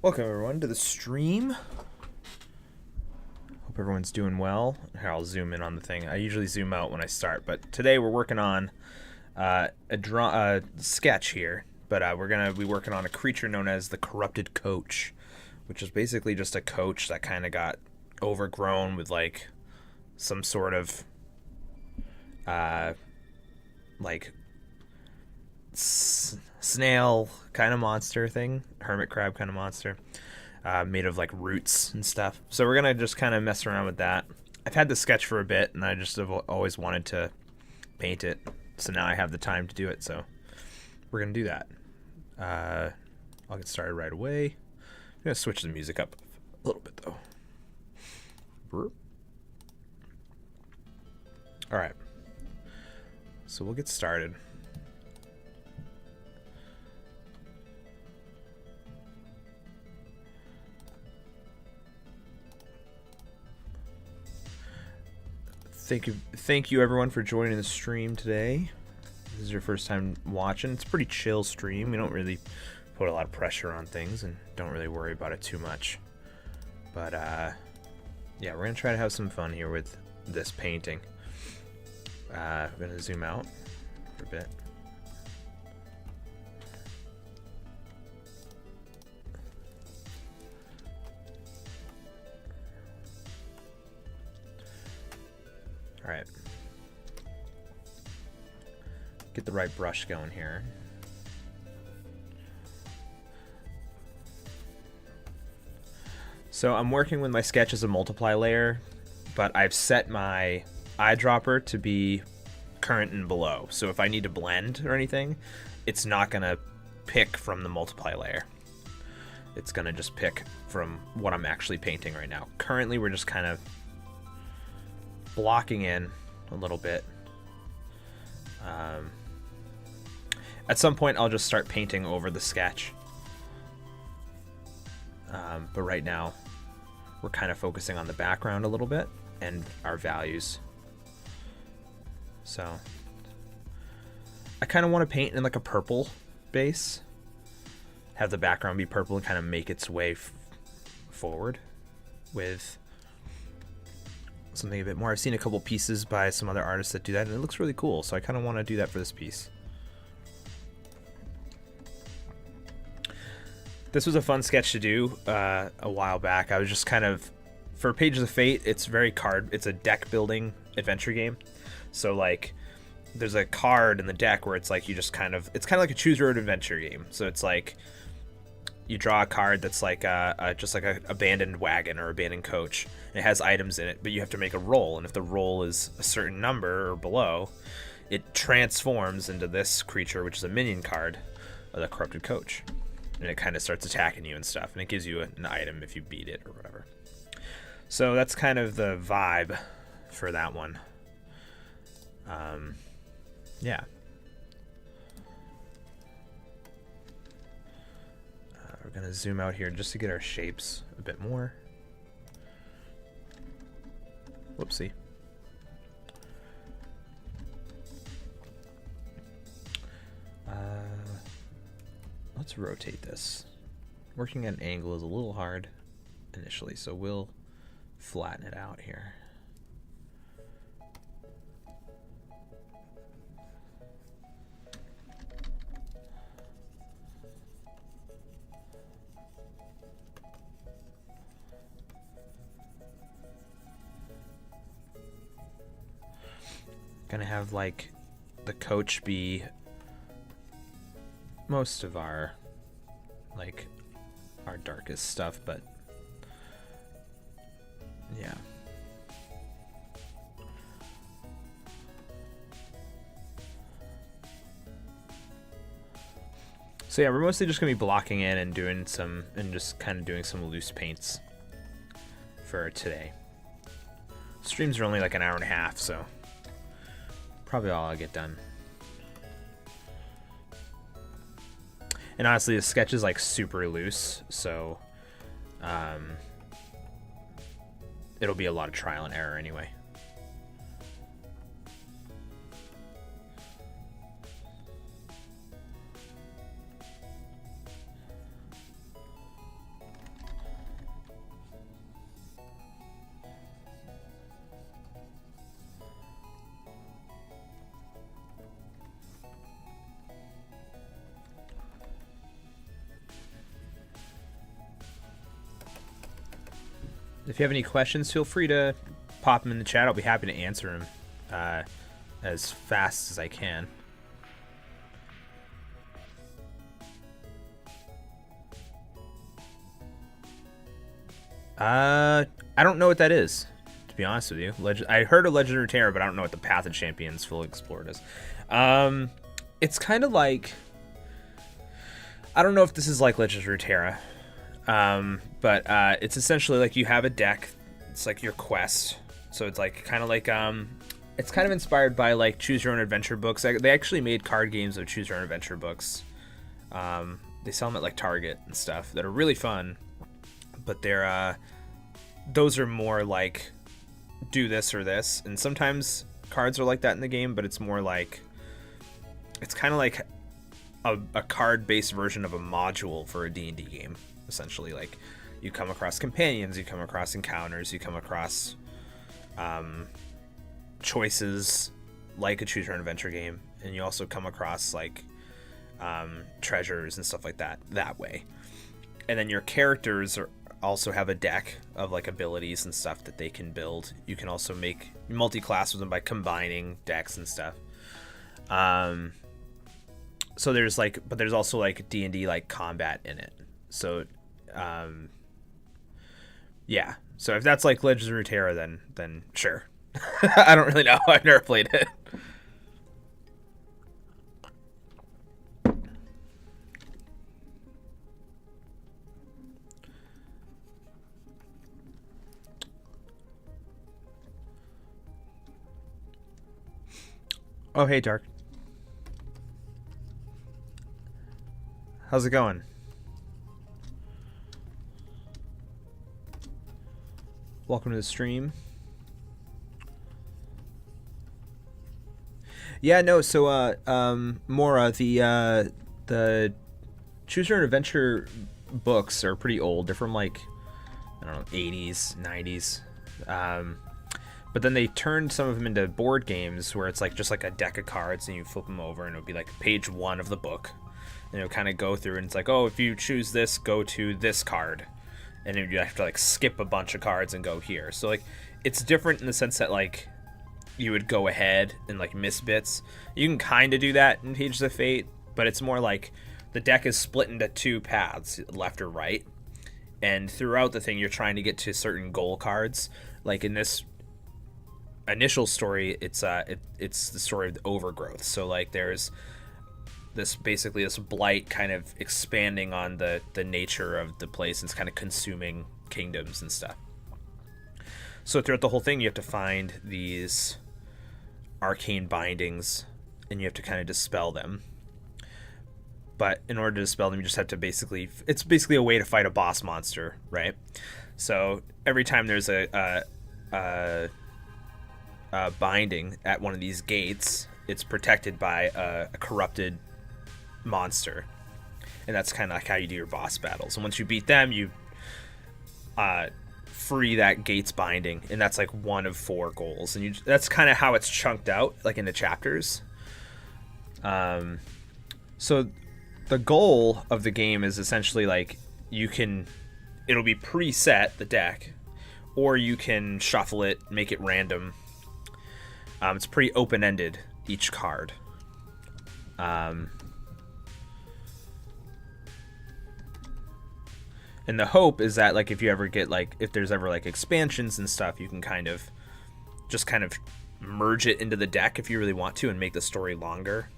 Welcome everyone to the stream. Hope everyone's doing well. Here, I'll zoom in on the thing. I usually zoom out when I start, but today we're working on a sketch here. But we're gonna be working on a creature known as the Corrupted Coach, which is basically just a coach that kind of got overgrown with like some sort of like snail kind of monster thing, hermit crab kind of monster, made of like roots and stuff. So we're gonna just kind of mess around with that. I've had the sketch for a bit, and I just have always wanted to paint it. So now I have the time to do it. So we're gonna do that. I'll get started right away. I'm gonna switch the music up a little bit though. All right. So we'll get started. Thank you everyone for joining the stream today. This is your first time watching. It's a pretty chill stream. We don't really put a lot of pressure on things and don't really worry about it too much. But yeah, we're gonna try to have some fun here with this painting. I'm gonna zoom out for a bit. All right. Get the right brush going here. So I'm working with my sketch as a multiply layer, but I've set my eyedropper to be current and below. So if I need to blend or anything, it's not gonna pick from the multiply layer. It's gonna just pick from what I'm actually painting right now. Currently, we're just kind of blocking in a little bit. At some point I'll just start painting over the sketch, but right now we're kind of focusing on the background a little bit and our values. So I kind of want to paint in like a purple base, have the background be purple and kind of make its way forward with something a bit more. I've seen a couple pieces by some other artists that do that, and it looks really cool, so I kind of want to do that for this piece. This was a fun sketch to do a while back. I was just kind of, for Pages of Fate, it's a deck building adventure game. So like there's a card in the deck where it's like it's kind of like a choose your own adventure game. So it's like you draw a card that's like just like a abandoned wagon or abandoned coach. It has items in it, but you have to make a roll, and if the roll is a certain number or below, it transforms into this creature, which is a minion card of the Corrupted Coach, and it kind of starts attacking you and stuff, and it gives you an item if you beat it or whatever. So that's kind of the vibe for that one. Yeah. We're gonna zoom out here just to get our shapes a bit more. Whoopsie. Let's rotate this. Working at an angle is a little hard initially, so we'll flatten it out here. Gonna have like the coach be most of our darkest stuff, but yeah. So yeah, we're mostly just gonna be blocking in and just kind of doing some loose paints for today. Streams are only like an hour and a half, so probably all I'll get done. And honestly, the sketch is like super loose, so it'll be a lot of trial and error anyway. If you have any questions, feel free to pop them in the chat. I'll be happy to answer them as fast as I can. I don't know what that is, to be honest with you. I heard of Legend of Runeterra, but I don't know what the Path of Champions fully explored is. It's kind of like, I don't know if this is like Legend of Runeterra, but it's essentially like you have a deck. It's like your quest, so it's like kind of like it's kind of inspired by like Choose Your Own Adventure books. They actually made card games of Choose Your Own Adventure books. They sell them at like Target and stuff that are really fun, but they're those are more like do this or this, and sometimes cards are like that in the game, but it's more like, it's kind of like a card-based version of a module for a D&D game, essentially. Like, you come across companions, you come across encounters, you come across choices like a Choose Your Own Adventure game, and you also come across like treasures and stuff like that way. And then your characters also have a deck of like abilities and stuff that they can build. You can also make multi-class with them by combining decks and stuff. So there's like, but there's also like D&D like combat in it. So yeah. So if that's like Legends of Runeterra, then sure. I don't really know. I've never played it. Oh, hey, Dark. How's it going? Welcome to the stream. Yeah, no, so Mora, the Choose Your Own Adventure books are pretty old. They're from like, I don't know, 80s, 90s. But then they turned some of them into board games where it's like just like a deck of cards and you flip them over and it'll be like page 1 of the book. And it'll kind of go through and it's like, oh, if you choose this, go to this card. And then you have to like skip a bunch of cards and go here. So like, it's different in the sense that like you would go ahead and like miss bits. You can kind of do that in Pages of Fate, but it's more like the deck is split into 2 paths, left or right. And throughout the thing, you're trying to get to certain goal cards. Like in this initial story, it's the story of the overgrowth. So like there's this blight kind of expanding on the nature of the place, and it's kind of consuming kingdoms and stuff. So throughout the whole thing, you have to find these arcane bindings and you have to kind of dispel them. But in order to dispel them, you just have to it's basically a way to fight a boss monster, right? So every time there's a binding at one of these gates, it's protected by a corrupted monster, and that's kind of like how you do your boss battles. And once you beat them, you free that gate's binding, and that's like one of 4 goals. And that's kind of how it's chunked out, like into chapters. So the goal of the game is essentially like it'll be preset, the deck, or you can shuffle it, make it random. It's pretty open-ended, each card. And the hope is that like if you ever get like, if there's ever like expansions and stuff, you can kind of merge it into the deck if you really want to and make the story longer.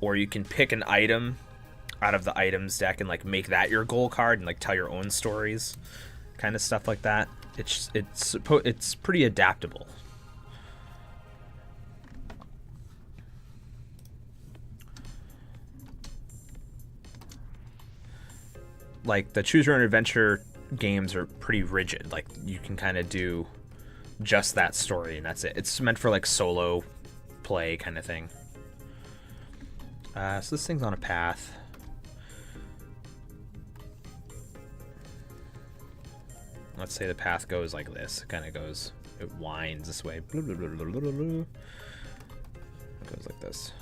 Or you can pick an item out of the items deck and like make that your goal card and like tell your own stories, kind of stuff like that. It's pretty adaptable. Like the Choose Your Own Adventure games are pretty rigid. Like you can kind of do just that story and that's it. It's meant for like solo play kind of thing. So this thing's on a path. Let's say the path goes like this. It kind of goes, it winds this way. It goes like this.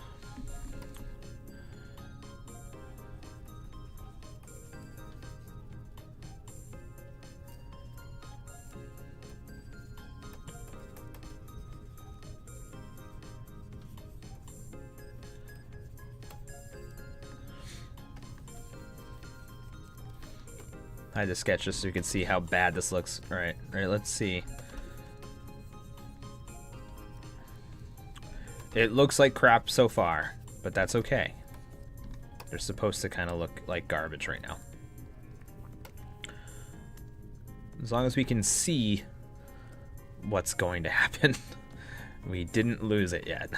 I had to sketch this so you can see how bad this looks. Alright, let's see. It looks like crap so far, but that's okay. They're supposed to kind of look like garbage right now. As long as we can see what's going to happen. We didn't lose it yet.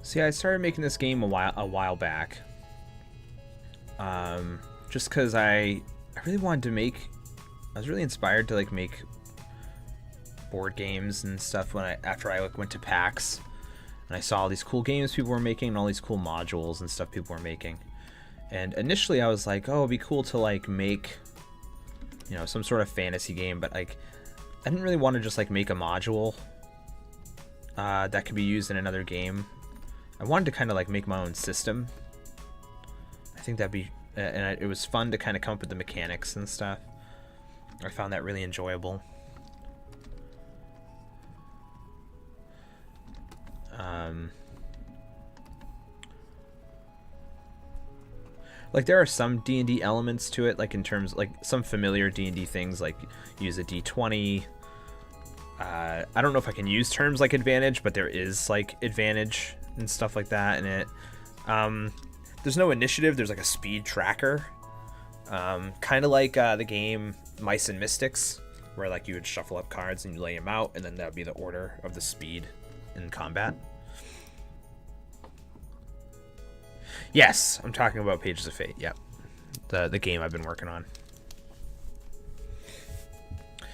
See, I started making this game a while back, just because I really wanted to make. I was really inspired to like make board games and stuff after I went to PAX, and I saw all these cool games people were making and all these cool modules and stuff people were making. And initially, I was like, oh, it'd be cool to like make, some sort of fantasy game, but like, I didn't really want to just like make a module that could be used in another game. I wanted to kind of like make my own system. I think that'd be, it was fun to kind of come up with the mechanics and stuff. I found that really enjoyable. Like there are some D&D elements to it, like in terms like some familiar D&D things, like use a D20. I don't know if I can use terms like advantage, but there is like advantage and stuff like that in it. There's no initiative, there's like a speed tracker, kind of like the game Mice and Mystics, where like you would shuffle up cards and you lay them out, and then that would be the order of the speed in combat. Yes, I'm talking about Pages of Fate. Yep, the game I've been working on.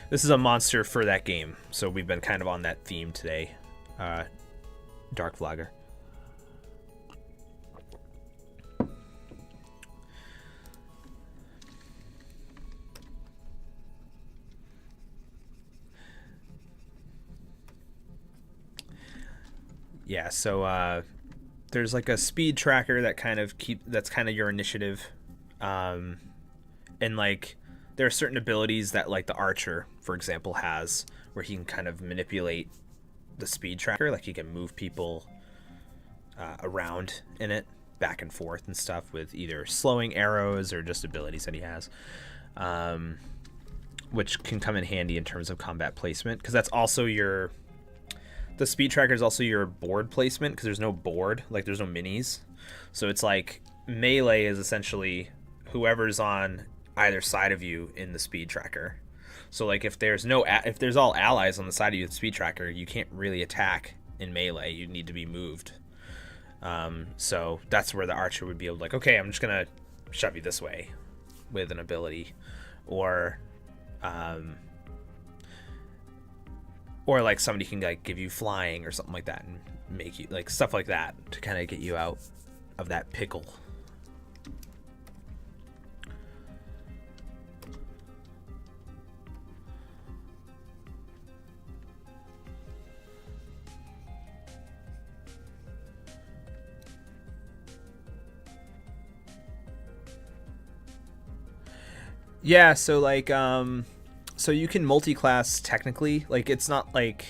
This is a monster for that game, so we've been kind of on that theme today. Dark Vlogger. Yeah, so there's like a speed tracker that that's kind of your initiative, and like there are certain abilities that like the archer, for example, has where he can kind of manipulate the speed tracker, like he can move people around in it, back and forth and stuff, with either slowing arrows or just abilities that he has, which can come in handy in terms of combat placement, because that's also the speed tracker is also your board placement, because there's no board, like there's no minis. So it's like melee is essentially whoever's on either side of you in the speed tracker. So like if there's all allies on the side of you with the speed tracker, you can't really attack in melee. You need to be moved. So that's where the archer would be able to like, okay, I'm just gonna shove you this way with an ability, or like somebody can like give you flying or something like that and make you like stuff like that to kind of get you out of that pickle. Yeah, so like so you can multi-class technically. Like it's not like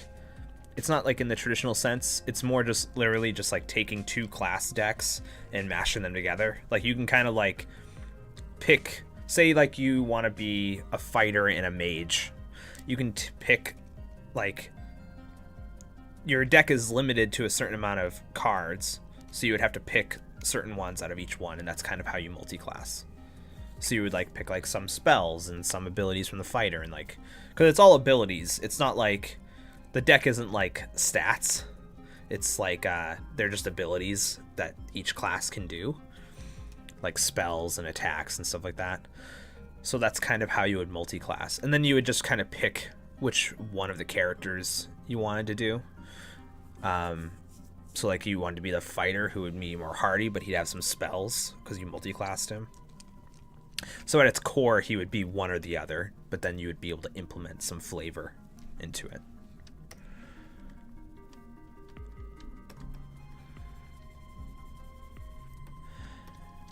in the traditional sense. It's more just literally just like taking two class decks and mashing them together. Like you can kind of like pick, say like you want to be a fighter and a mage. You can pick, like, your deck is limited to a certain amount of cards, so you would have to pick certain ones out of each one, and that's kind of how you multi-class. So you would like pick like some spells and some abilities from the fighter, and like, because it's all abilities. It's not like the deck isn't like stats. It's like they're just abilities that each class can do, like spells and attacks and stuff like that. So that's kind of how you would multi-class, and then you would just kind of pick which one of the characters you wanted to do. So like you wanted to be the fighter, who would be more hardy, but he'd have some spells because you multi-classed him. So at its core, he would be one or the other, but then you would be able to implement some flavor into it.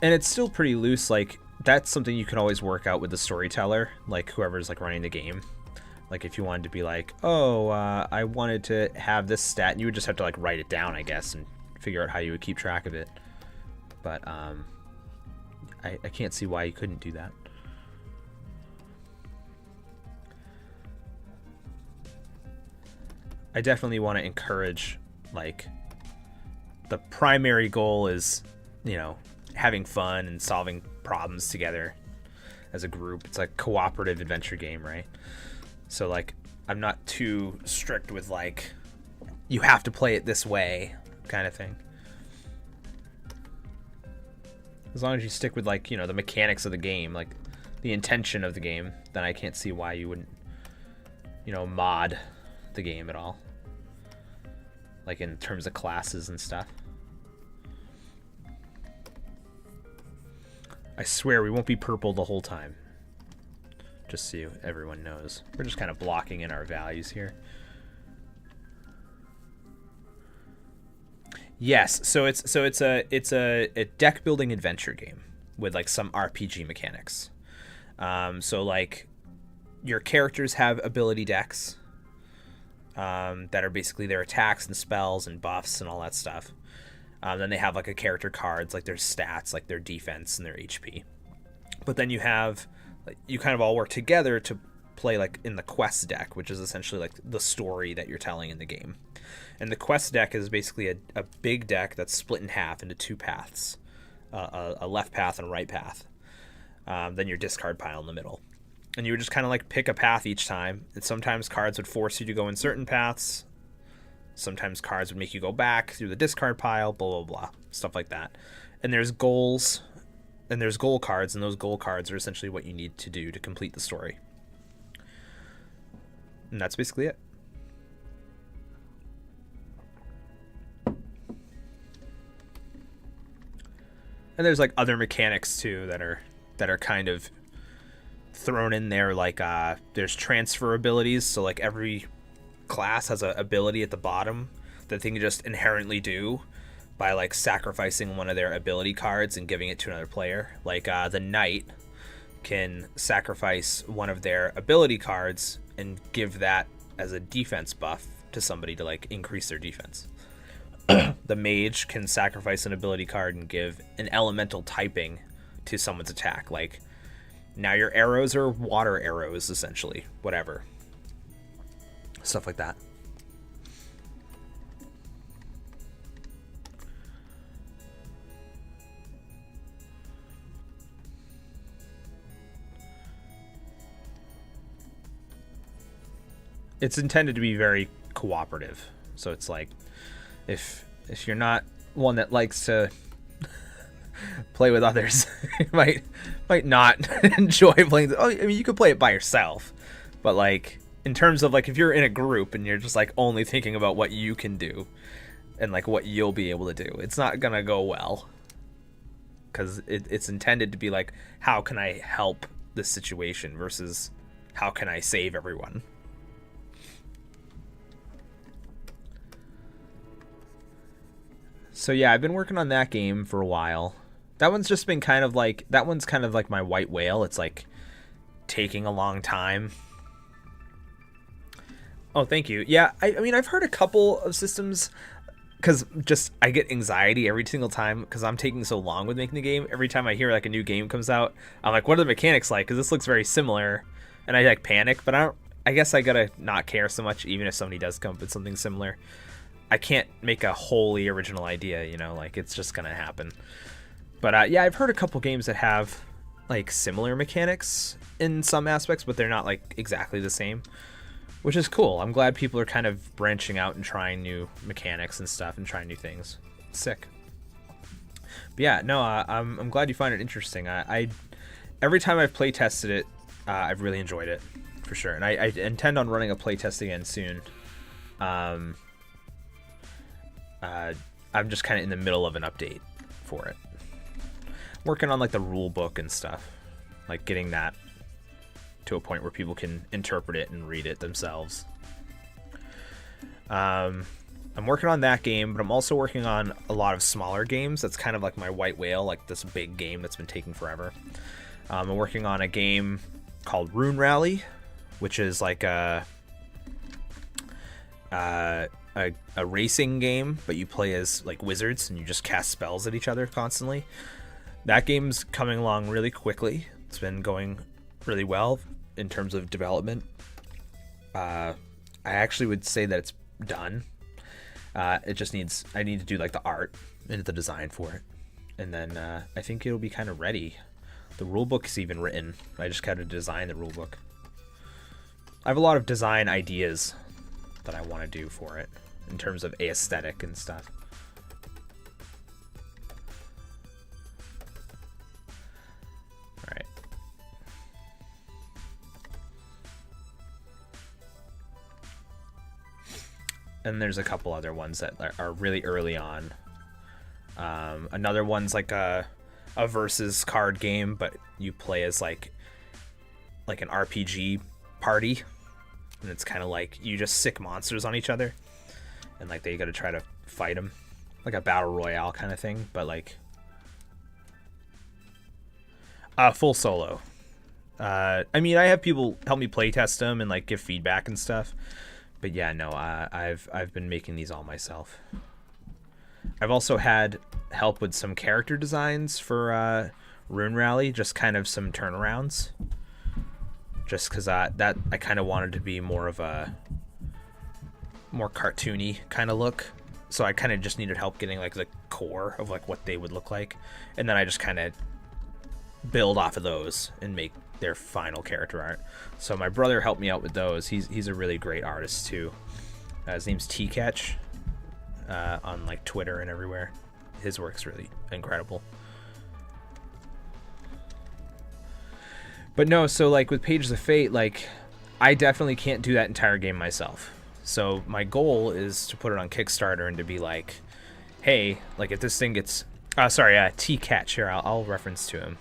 And it's still pretty loose. Like, that's something you can always work out with the storyteller, like whoever's like running the game. Like if you wanted to be like, oh, I wanted to have this stat, and you would just have to like write it down, I guess, and figure out how you would keep track of it. But I can't see why you couldn't do that. I definitely want to encourage, like, the primary goal is, you know, having fun and solving problems together as a group. It's like a cooperative adventure game, right? So like I'm not too strict with like you have to play it this way kind of thing. As long as you stick with like, you know, the mechanics of the game, like the intention of the game, then I can't see why you wouldn't, you know, mod the game at all. Like in terms of classes and stuff. I swear we won't be purple the whole time. Just so everyone knows. We're just kind of blocking in our values here. Yes, so it's a deck building adventure game with like some RPG mechanics. So like your characters have ability decks that are basically their attacks and spells and buffs and all that stuff. Then they have like a character cards, like their stats, like their defense and their HP. But then you have, like, you kind of all work together to play like in the quest deck, which is essentially like the story that you're telling in the game. And the quest deck is basically a big deck that's split in half into two paths, a left path and a right path. Then your discard pile in the middle. And you would just kind of like pick a path each time. And sometimes cards would force you to go in certain paths. Sometimes cards would make you go back through the discard pile, blah, blah, blah, stuff like that. And there's goals, and there's goal cards, and those goal cards are essentially what you need to do to complete the story. And that's basically it. And there's like other mechanics too that are kind of thrown in there, like there's transfer abilities, so like every class has an ability at the bottom that they can just inherently do by like sacrificing one of their ability cards and giving it to another player. Like the knight can sacrifice one of their ability cards and give that as a defense buff to somebody to like increase their defense. The mage can sacrifice an ability card and give an elemental typing to someone's attack. Like now your arrows are water arrows, essentially, whatever. Stuff like that. It's intended to be very cooperative. So it's like if you're not one that likes to play with others, you might not enjoy playing. I mean, you could play it by yourself, but like in terms of like if you're in a group and you're just like only thinking about what you can do and like what you'll be able to do, it's not gonna go well, because it's intended to be like, how can I help this situation versus how can I save everyone. So yeah, I've been working on that game for a while. That one's just been kind of like, that one's kind of like my white whale. It's like taking a long time. Oh, thank you. Yeah, I mean, I've heard a couple of systems, because just I get anxiety every single time because I'm taking so long with making the game. Every time I hear like a new game comes out, I'm like, what are the mechanics like? Because this looks very similar, and I like panic. But I guess I gotta not care so much, even if somebody does come up with something similar. I can't make a wholly original idea, you know, like it's just gonna happen. But yeah, I've heard a couple games that have like similar mechanics in some aspects, but they're not like exactly the same, which is cool. I'm glad people are kind of branching out and trying new mechanics and stuff and trying new things. It's sick. But yeah, no, I'm glad you find it interesting. I every time I've play tested it, I've really enjoyed it for sure, and I intend on running a play test again soon. I'm just kind of in the middle of an update for it. Working on like the rule book and stuff, like getting that to a point where people can interpret it and read it themselves. I'm working on that game, but I'm also working on a lot of smaller games. That's kind of like my white whale, like this big game that's been taking forever. I'm working on a game called Rune Rally, which is like a racing game, but you play as like wizards and you just cast spells at each other constantly. That game's coming along really quickly. It's been going really well in terms of development. I actually would say that it's done. It just needs, I need to do like the art and the design for it, and then I think it'll be kind of ready. The rulebook is even written. I just got to design the rulebook. I have a lot of design ideas that I want to do for it in terms of aesthetic and stuff. All right. And there's a couple other ones that are really early on. Another one's like a versus card game, but you play as like an RPG party, and it's kind of like you just sick monsters on each other, and like they got to try to fight them, like a battle royale kind of thing, but like full solo. I mean, I have people help me play test them and like give feedback and stuff. But yeah, no, I've been making these all myself. I've also had help with some character designs for Rune Rally, just kind of some turnarounds. Just because I kind of wanted to be more of a more cartoony kind of look. So I kind of just needed help getting like the core of like what they would look like. And then I just kind of build off of those and make their final character art. So my brother helped me out with those. He's a really great artist too. His name's T-Catch on like Twitter and everywhere. His work's really incredible. But no, so like with Pages of Fate, like I definitely can't do that entire game myself. So my goal is to put it on Kickstarter and to be like, hey, like if this thing gets T-Catch here, I'll reference to him.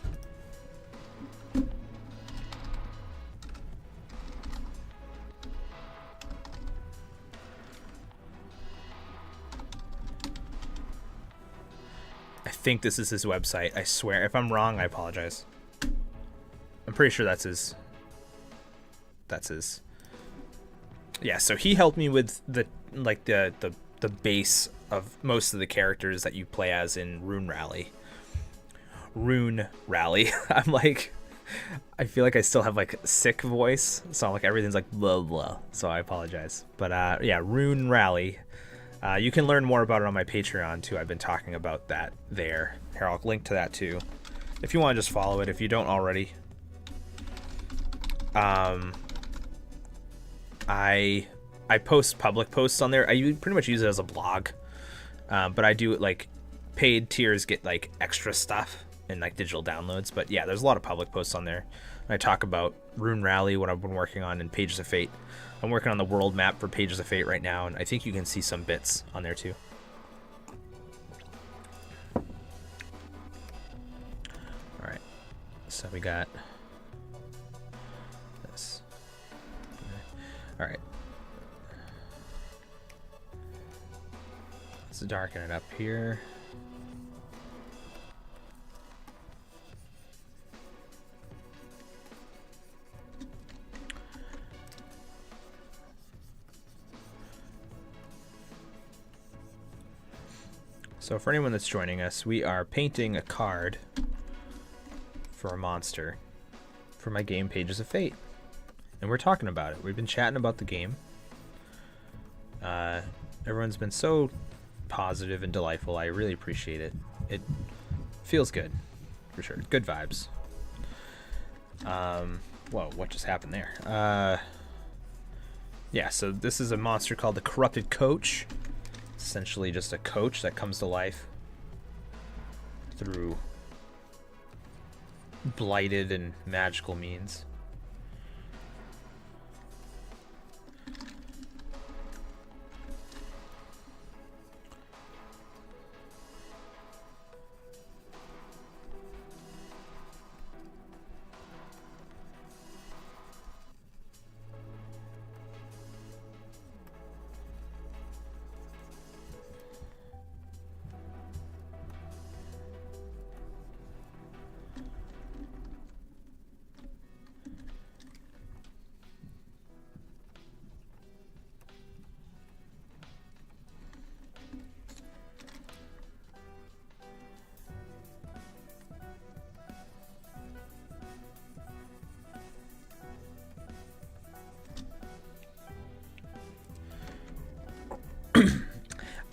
I think this is his website. I swear. If I'm wrong, I apologize. I'm pretty sure that's his. Yeah, so he helped me with the base of most of the characters that you play as in Rune Rally. I'm like, I feel like I still have like a sick voice, so I'm like everything's like blah blah. So I apologize. But yeah, Rune Rally. You can learn more about it on my Patreon too. I've been talking about that there. Here, I'll link to that too, if you want to just follow it if you don't already. I post public posts on there. I pretty much use it as a blog, but I do like paid tiers get like extra stuff and like digital downloads. But yeah, there's a lot of public posts on there. I talk about Rune Rally, what I've been working on in Pages of Fate. I'm working on the world map for Pages of Fate right now, and I think you can see some bits on there too. All right, so we got this. All right, let's darken it up here. So for anyone that's joining us, we are painting a card for a monster for my game Pages of Fate. And we're talking about it. We've been chatting about the game. Everyone's been so positive and delightful. I really appreciate it. It feels good, for sure. Good vibes. Whoa, what just happened there? Yeah, so this is a monster called the Corrupted Coach. Essentially just a coach that comes to life through blighted and magical means.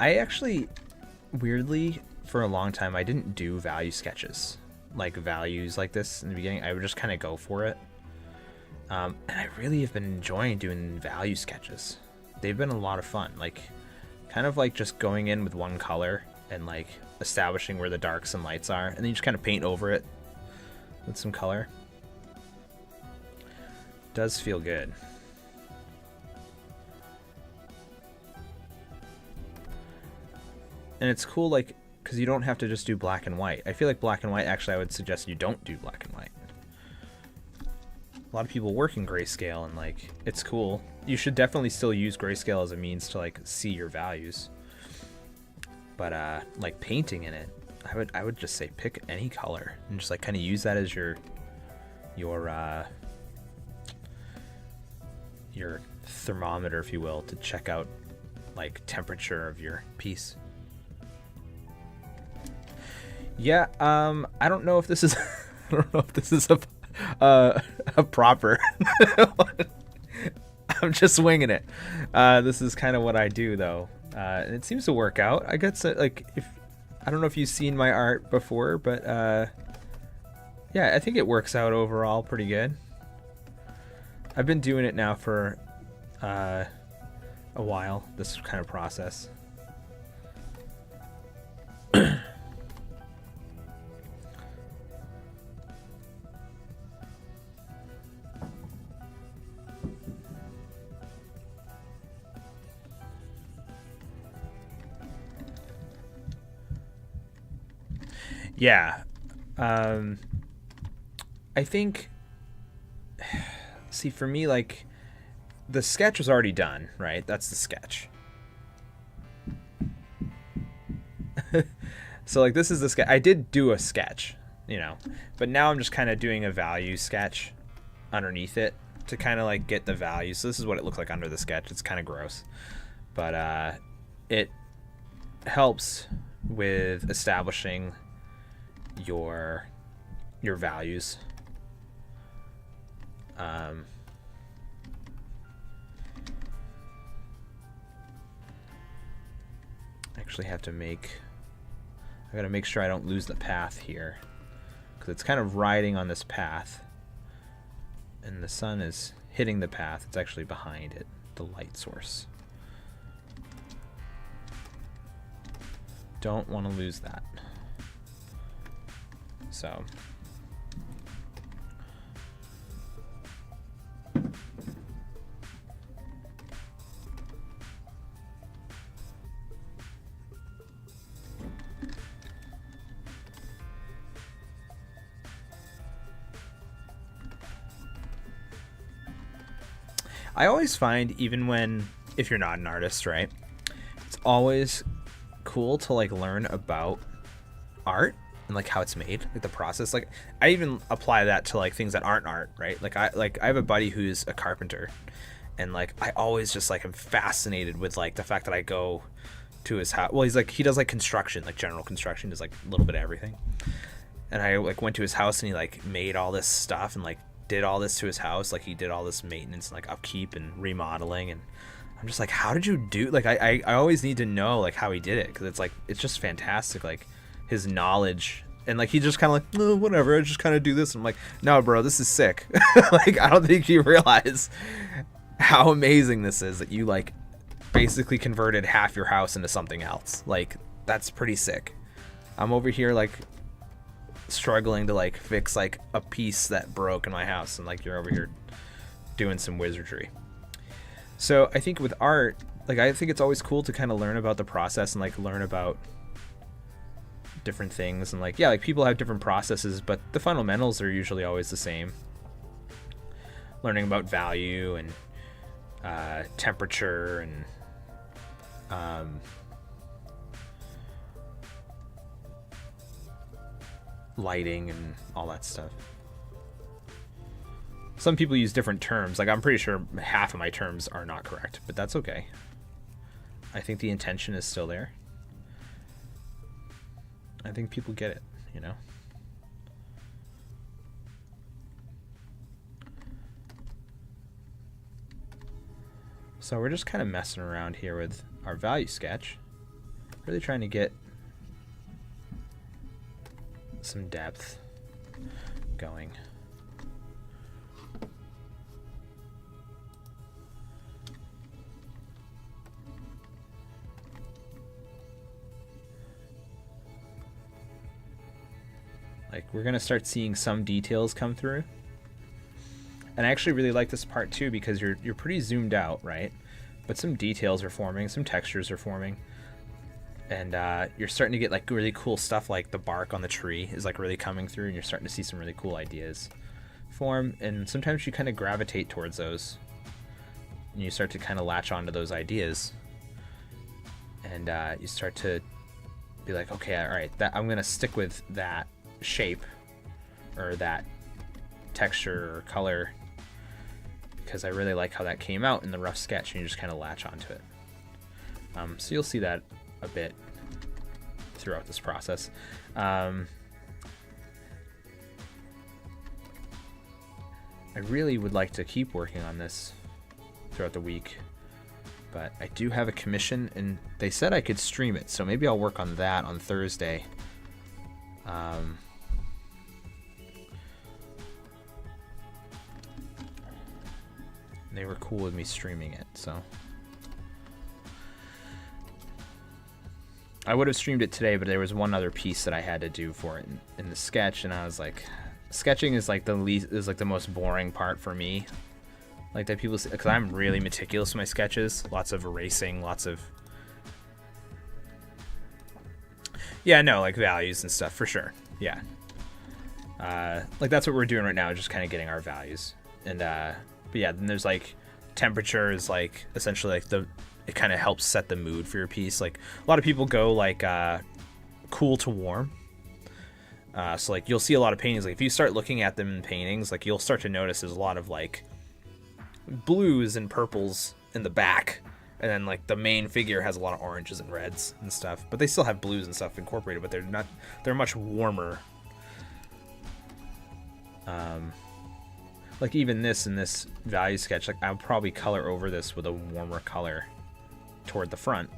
I actually, weirdly, for a long time, I didn't do value sketches, like values like this in the beginning. I would just kind of go for it. And I really have been enjoying doing value sketches. They've been a lot of fun, like kind of like just going in with one color and like establishing where the darks and lights are, and then you just kind of paint over it with some color. Does feel good. And it's cool, like, because you don't have to just do black and white. I feel like black and white, actually, I would suggest you don't do black and white. A lot of people work in grayscale, and, like, it's cool. You should definitely still use grayscale as a means to, like, see your values. But, like, painting in it, I would just say pick any color and just, like, kind of use that as your thermometer, if you will, to check out, like, temperature of your piece. Yeah, I don't know if this is I don't know if this is a proper I'm just winging it. This is kind of what I do though. And it seems to work out. I guess like I don't know if you've seen my art before, but yeah, I think it works out overall pretty good. I've been doing it now for a while, this kind of process. Yeah. I think, see, for me, like, the sketch was already done, right? That's the sketch. So, like, this is the sketch. I did do a sketch, you know, but now I'm just kind of doing a value sketch underneath it to kind of, like, get the value. So this is what it looks like under the sketch. It's kind of gross. But it helps with establishing your values. Actually have to I gotta make sure I don't lose the path here, because it's kind of riding on this path and the sun is hitting the path. It's actually behind it, the light source. Don't want to lose that. So I always find, even if you're not an artist, right, it's always cool to like learn about art and like how it's made, like the process. Like I even apply that to like things that aren't art, right? Like I have a buddy who's a carpenter, and like I always just like am fascinated with like the fact that I go to his house. Well, he does like construction, like general construction, does like a little bit of everything. And I like went to his house and he like made all this stuff and like did all this to his house. Like he did all this maintenance and like upkeep and remodeling, and I'm just like, how did you do, like, I always need to know like how he did it, because it's like, it's just fantastic, like his knowledge. And like he just kind of like, no, whatever, I just kind of do this. I'm like, no, bro, this is sick. Like, I don't think you realize how amazing this is, that you like basically converted half your house into something else. Like, that's pretty sick. I'm over here like struggling to like fix like a piece that broke in my house, and like you're over here doing some wizardry. So I think with art, like, I think it's always cool to kind of learn about the process and like learn about different things. And like, yeah, like people have different processes, but the fundamentals are usually always the same. Learning about value and temperature and lighting and all that stuff. Some people use different terms. Like, I'm pretty sure half of my terms are not correct, but that's okay. I think the intention is still there. I think people get it, you know? So we're just kind of messing around here with our value sketch. Really trying to get some depth going. Like, we're gonna start seeing some details come through. And I actually really like this part too, because you're pretty zoomed out, right? But some details are forming, some textures are forming. And you're starting to get like really cool stuff, like the bark on the tree is like really coming through, and you're starting to see some really cool ideas form. And sometimes you kind of gravitate towards those, and you start to kind of latch onto those ideas. And you start to be like, okay, all right, that I'm gonna stick with that shape or that texture or color, because I really like how that came out in the rough sketch, and you just kind of latch onto it. So you'll see that a bit throughout this process. I really would like to keep working on this throughout the week, but I do have a commission, and they said I could stream it, so maybe I'll work on that on Thursday. They were cool with me streaming it, so I would have streamed it today, but there was one other piece that I had to do for it in the sketch, and I was like, sketching is like the most boring part for me. Like, that people see, because I'm really meticulous with my sketches, lots of erasing, lots of, yeah, no, like values and stuff for sure. Yeah, like that's what we're doing right now, just kind of getting our values. And but yeah, then there's like temperature is like essentially like it kind of helps set the mood for your piece. Like, a lot of people go like cool to warm. So like you'll see a lot of paintings, like if you start looking at them in paintings, like you'll start to notice there's a lot of like blues and purples in the back, and then like the main figure has a lot of oranges and reds and stuff, but they still have blues and stuff incorporated, but they're much warmer. Like even this in this value sketch, like I'll probably color over this with a warmer color toward the front.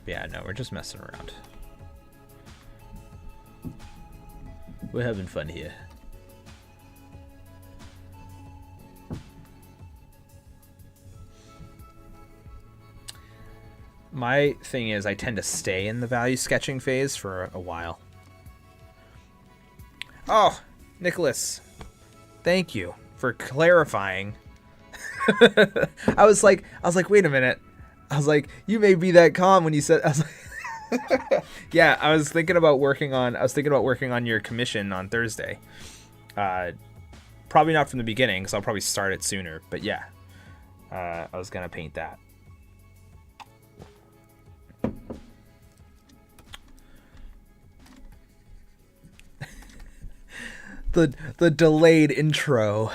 But yeah, no, we're just messing around. We're having fun here. My thing is I tend to stay in the value sketching phase for a while. Oh, Nicholas, thank you for clarifying. I was like, wait a minute. I was like, you may be that calm when you said, I was like, yeah, I was thinking about working on your commission on Thursday. Probably not from the beginning, because I'll probably start it sooner, but yeah, I was going to paint that. The delayed intro.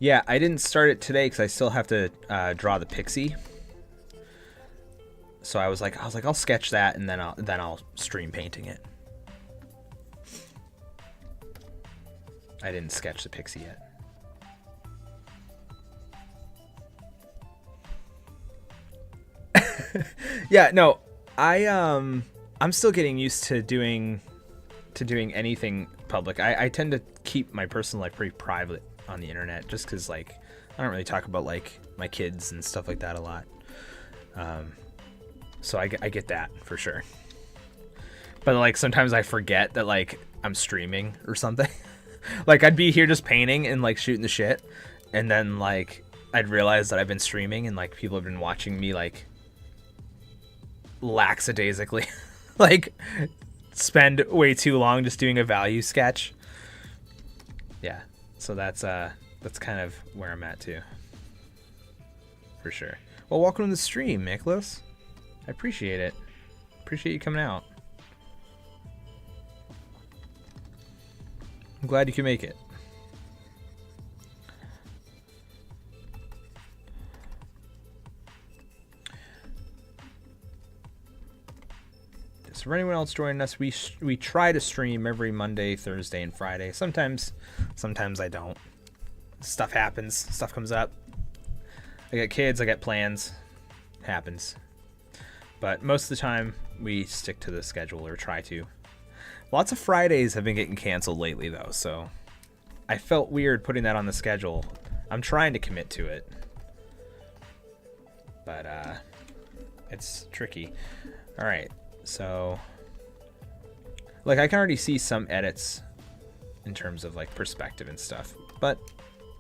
Yeah, I didn't start it today because I still have to draw the pixie. So I was like, I'll sketch that and then I'll stream painting it. I didn't sketch the pixie yet. Yeah, no, I'm still getting used to doing anything public. I tend to keep my personal life pretty private on the internet, just because like I don't really talk about like my kids and stuff like that a lot. So I get that for sure. But like sometimes I forget that like I'm streaming or something. Like I'd be here just painting and like shooting the shit, and then like I'd realize that I've been streaming and like people have been watching me like lackadaisically like spend way too long just doing a value sketch. Yeah, so that's kind of where I'm at too, for sure. Well, welcome to the stream, Nicholas. I appreciate it. Appreciate you coming out. I'm glad you can make it. So for anyone else joining us, we try to stream every Monday, Thursday, and Friday. Sometimes I don't. Stuff happens. Stuff comes up. I got kids. I got plans. It happens. But most of the time, we stick to the schedule, or try to. Lots of Fridays have been getting canceled lately, though, so I felt weird putting that on the schedule. I'm trying to commit to it, but it's tricky. All right, so like I can already see some edits in terms of like perspective and stuff, but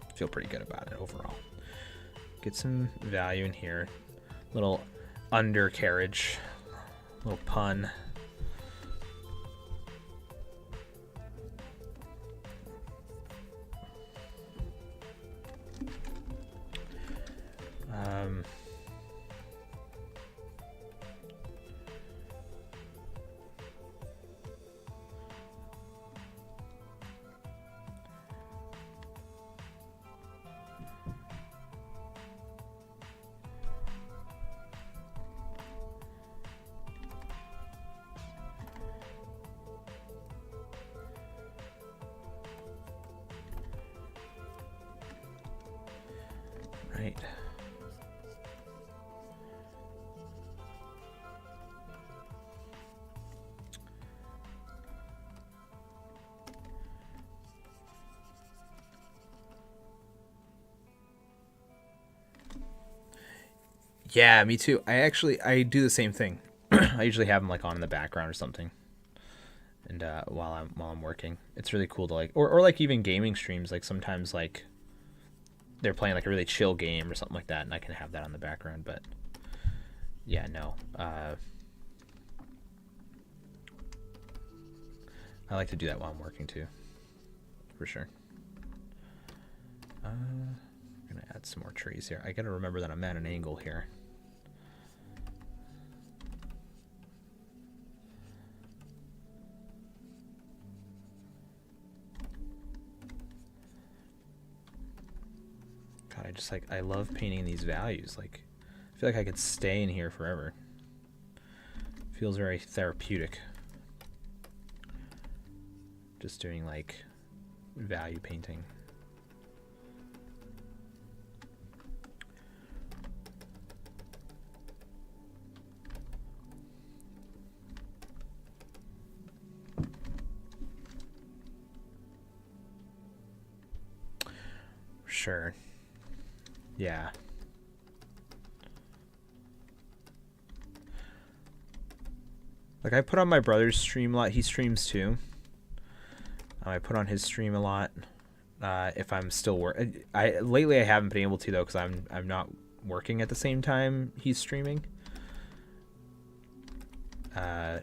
I feel pretty good about it overall. Get some value in here. Little undercarriage, little pun. Right. Yeah, me too. I do the same thing. I usually have them like on in the background or something, and while I'm working, it's really cool to like, or like even gaming streams. Like sometimes like they're playing like a really chill game or something like that, and I can have that on the background. But yeah, no. I like to do that while I'm working too, for sure. I'm gonna add some more trees here. I gotta remember that I'm at an angle here. God, I love painting these values. Like, I feel like I could stay in here forever. Feels very therapeutic. Just doing like value painting. Sure. Yeah. Like I put on my brother's stream a lot. He streams too. I put on his stream a lot. If I'm still lately I haven't been able to though, because I'm not working at the same time he's streaming. Yeah,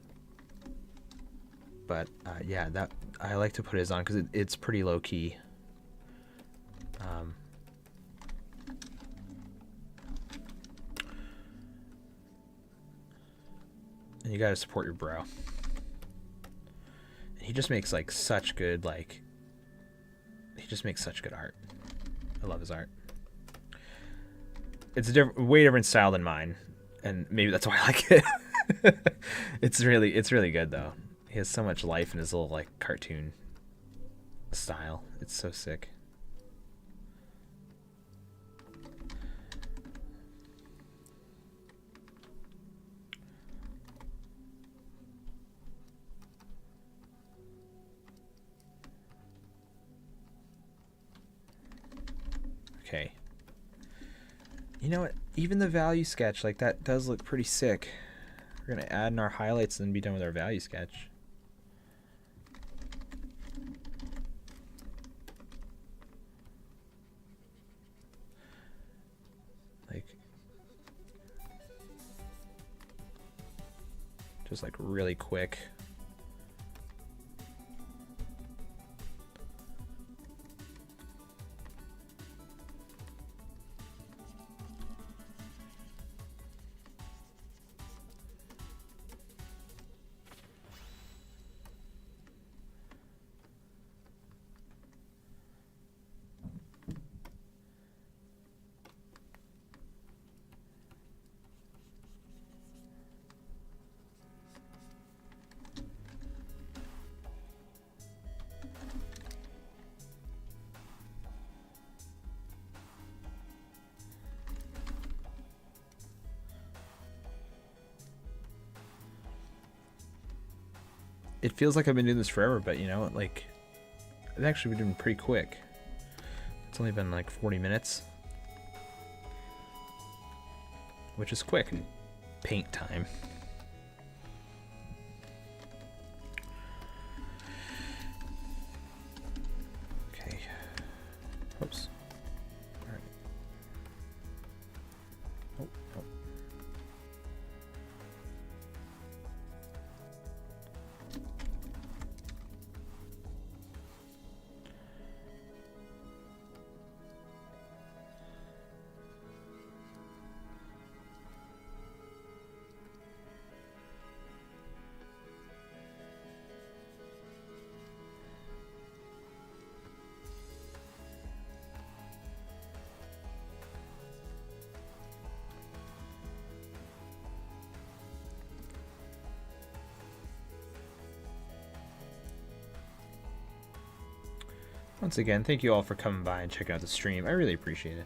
that I like to put his on because it's pretty low key. And you gotta support your bro. And he just makes like such good he just makes such good art. I love his art. It's a way different style than mine, and maybe that's why I like it. It's really good though. He has so much life in his little like cartoon style. It's so sick. Okay. You know what? Even the value sketch, like, that does look pretty sick. We're gonna add in our highlights and then be done with our value sketch. Like, just like really quick. It feels like I've been doing this forever, but you know, like, it's actually been doing pretty quick. It's only been like 40 minutes, which is quick in paint time. Okay. Oops. All right. Oh, oh. Once again, thank you all for coming by and checking out the stream. I really appreciate it.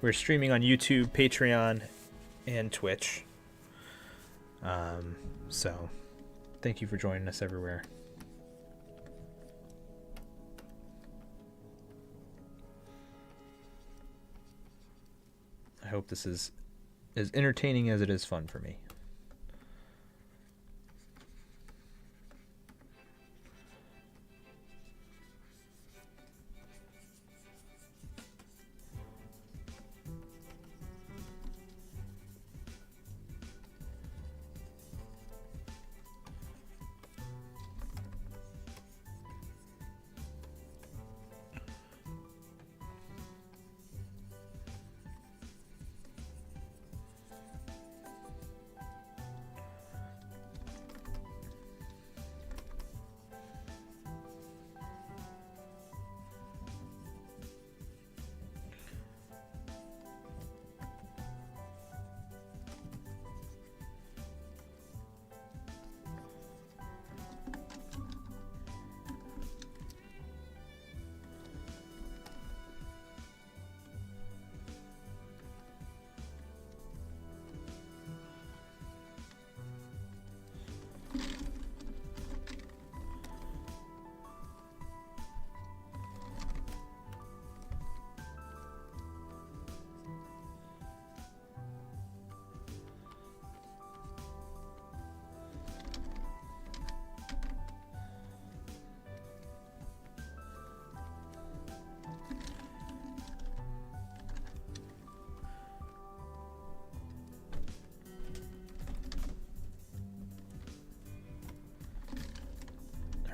We're streaming on YouTube, Patreon, and Twitch. So, thank you for joining us everywhere. I hope this is as entertaining as it is fun for me.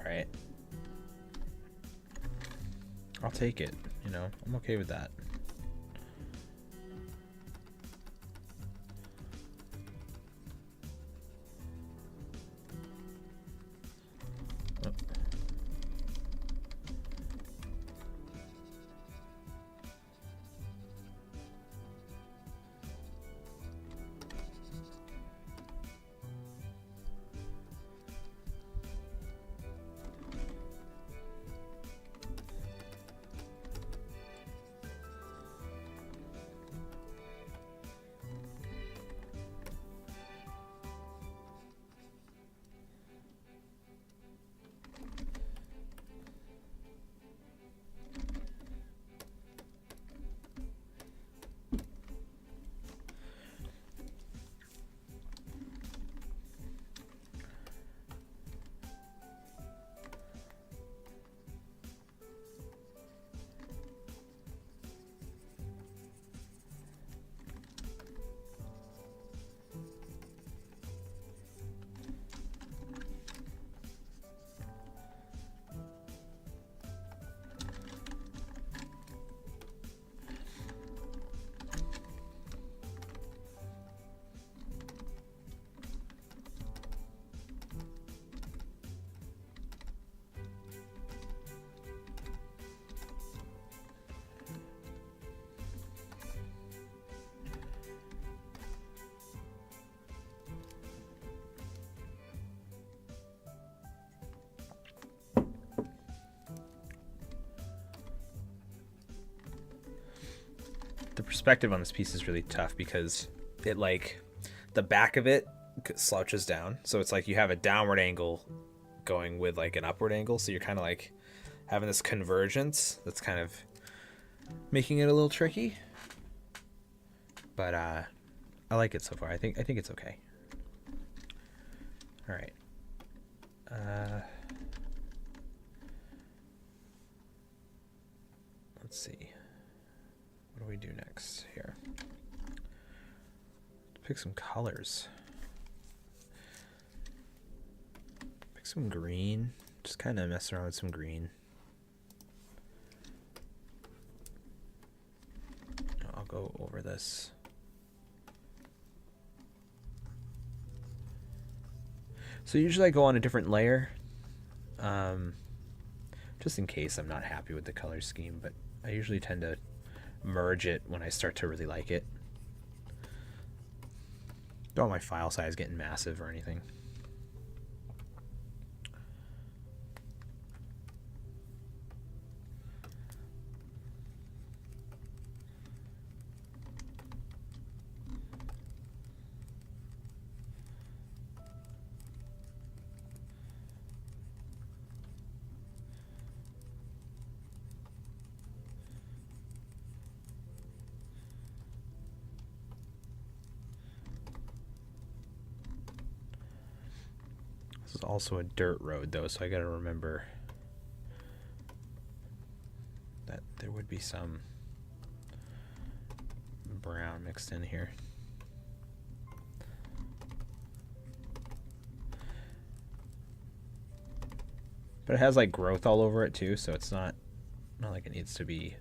Alright. I'll take it, you know, I'm okay with that. perspective on this piece is really tough because it like the back of it slouches down, so it's like you have a downward angle going with like an upward angle, so you're kind of like having this convergence that's kind of making it a little tricky. But I like it so far. I think it's okay. All right. Let's see. What do we do next here? Pick some colors. Pick some green. Just kind of mess around with some green. I'll go over this. So usually I go on a different layer, just in case I'm not happy with the color scheme, but I usually tend to merge it when I start to really like it. Don't want my file size getting massive or anything. This is also a dirt road though, so I gotta remember that there would be some brown mixed in here. But it has like growth all over it too, so it's not like it needs to be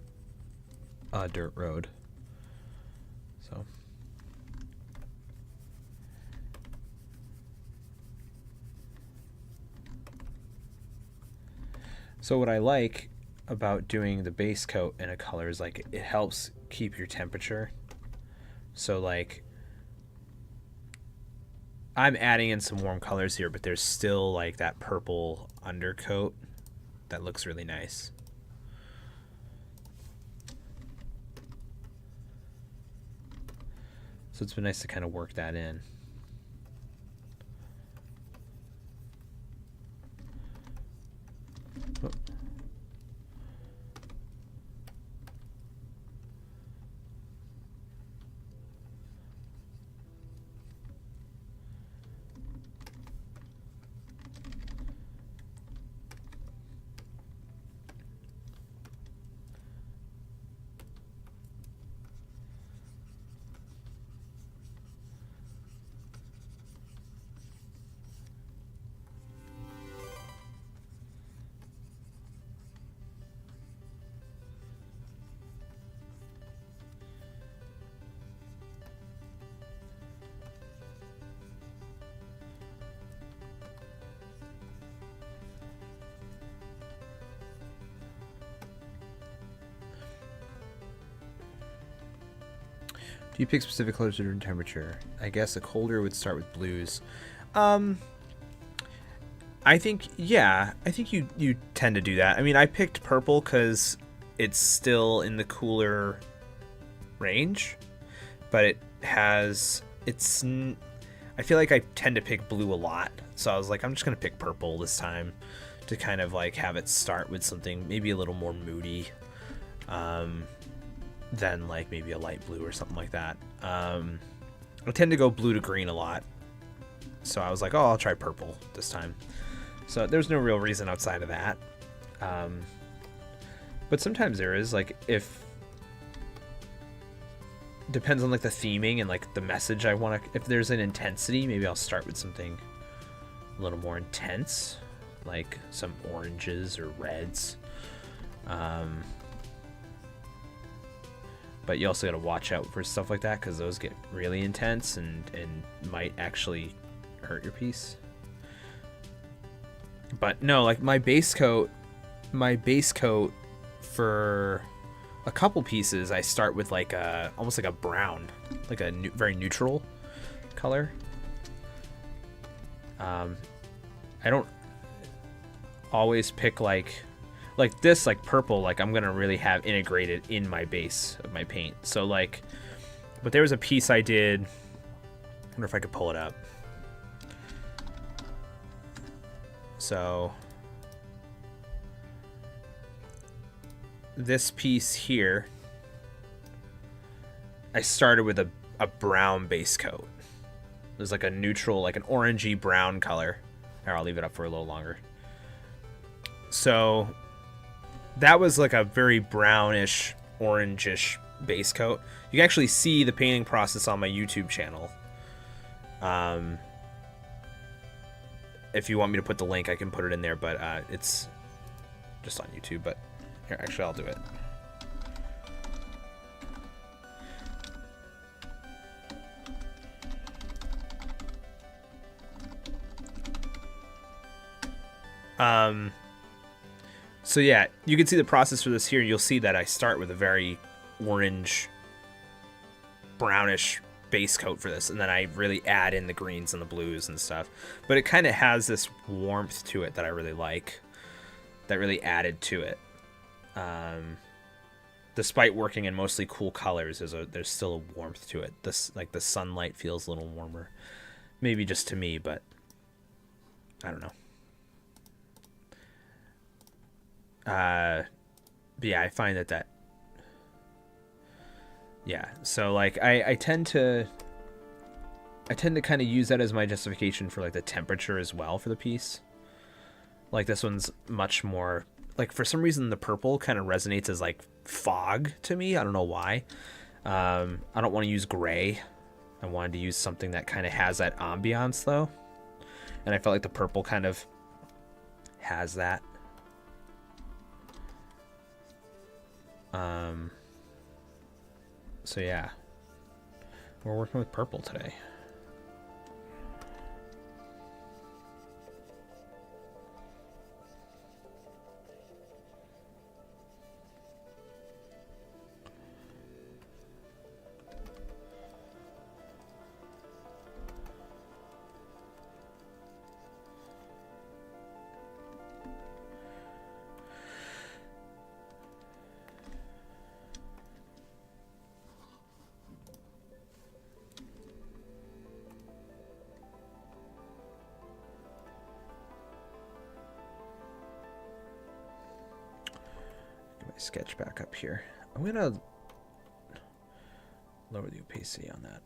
a dirt road. So what I like about doing the base coat in a color is like it helps keep your temperature. So like I'm adding in some warm colors here, but there's still like that purple undercoat that looks really nice. So it's been nice to kind of work that in. Oh. Do you pick specific colors at a temperature? I guess a colder would start with blues. I think, yeah, I think you tend to do that. I mean, I picked purple because it's still in the cooler range, but I feel like I tend to pick blue a lot. So I was like, I'm just going to pick purple this time to kind of like have it start with something maybe a little more moody. Than like maybe a light blue or something like that. I tend to go blue to green a lot. So I was like, oh, I'll try purple this time. So there's no real reason outside of that. But sometimes there is, like, depends on like the theming and like the message I want to, if there's an intensity, maybe I'll start with something a little more intense, like some oranges or reds. But you also got to watch out for stuff like that because those get really intense and might actually hurt your piece. But no, like my base coat for a couple pieces, I start with like almost like a brown, like a very neutral color. I don't always pick like, like this, like purple, like I'm gonna really have integrated in my base of my paint. So like, but there was a piece I did. I wonder if I could pull it up. So this piece here, I started with a brown base coat. There's like a neutral, like an orangey brown color. Here, I'll leave it up for a little longer. So that was like a very brownish, orangish base coat. You can actually see the painting process on my YouTube channel. If you want me to put the link, I can put it in there, but it's just on YouTube. But here, actually, I'll do it. So yeah, you can see the process for this here. You'll see that I start with a very orange, brownish base coat for this, and then I really add in the greens and the blues and stuff. But it kind of has this warmth to it that I really like, that really added to it. Despite working in mostly cool colors, there's still a warmth to it. This, like, the sunlight feels a little warmer, maybe just to me, but I don't know. But yeah, I find that yeah, so like I tend to kind of use that as my justification for like the temperature as well for the piece. Like this one's much more, like, for some reason the purple kind of resonates as like fog to me. I don't know why. I don't want to use gray. I wanted to use something that kind of has that ambiance though, and I felt like the purple kind of has that. So yeah, we're working with purple today. Sketch back up here. I'm gonna lower the opacity on that.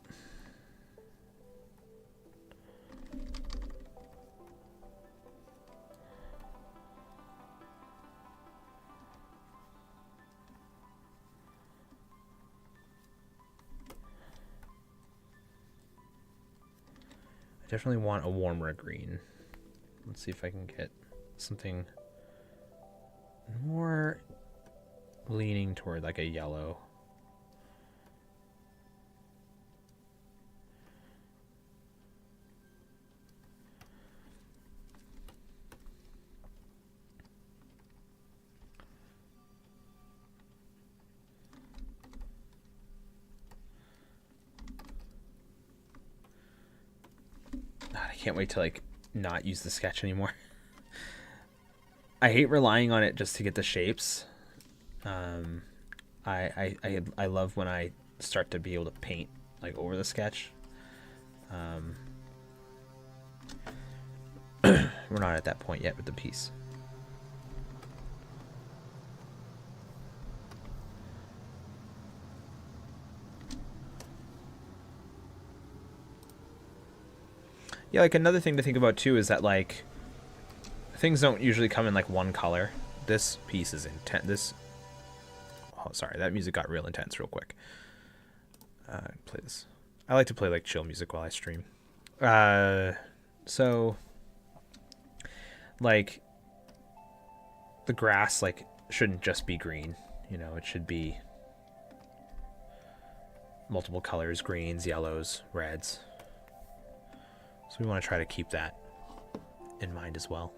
I definitely want a warmer green. Let's see if I can get something more leaning toward like a yellow. God, I can't wait to like not use the sketch anymore. I hate relying on it just to get the shapes. I love when I start to be able to paint like over the sketch. We're not at that point yet with the piece. Yeah, like another thing to think about too is that like things don't usually come in like one color. This piece is intense. Oh, sorry, that music got real intense real quick. Play this. I like to play like chill music while I stream. So like the grass like shouldn't just be green, you know, it should be multiple colors, greens, yellows, reds. So we want to try to keep that in mind as well.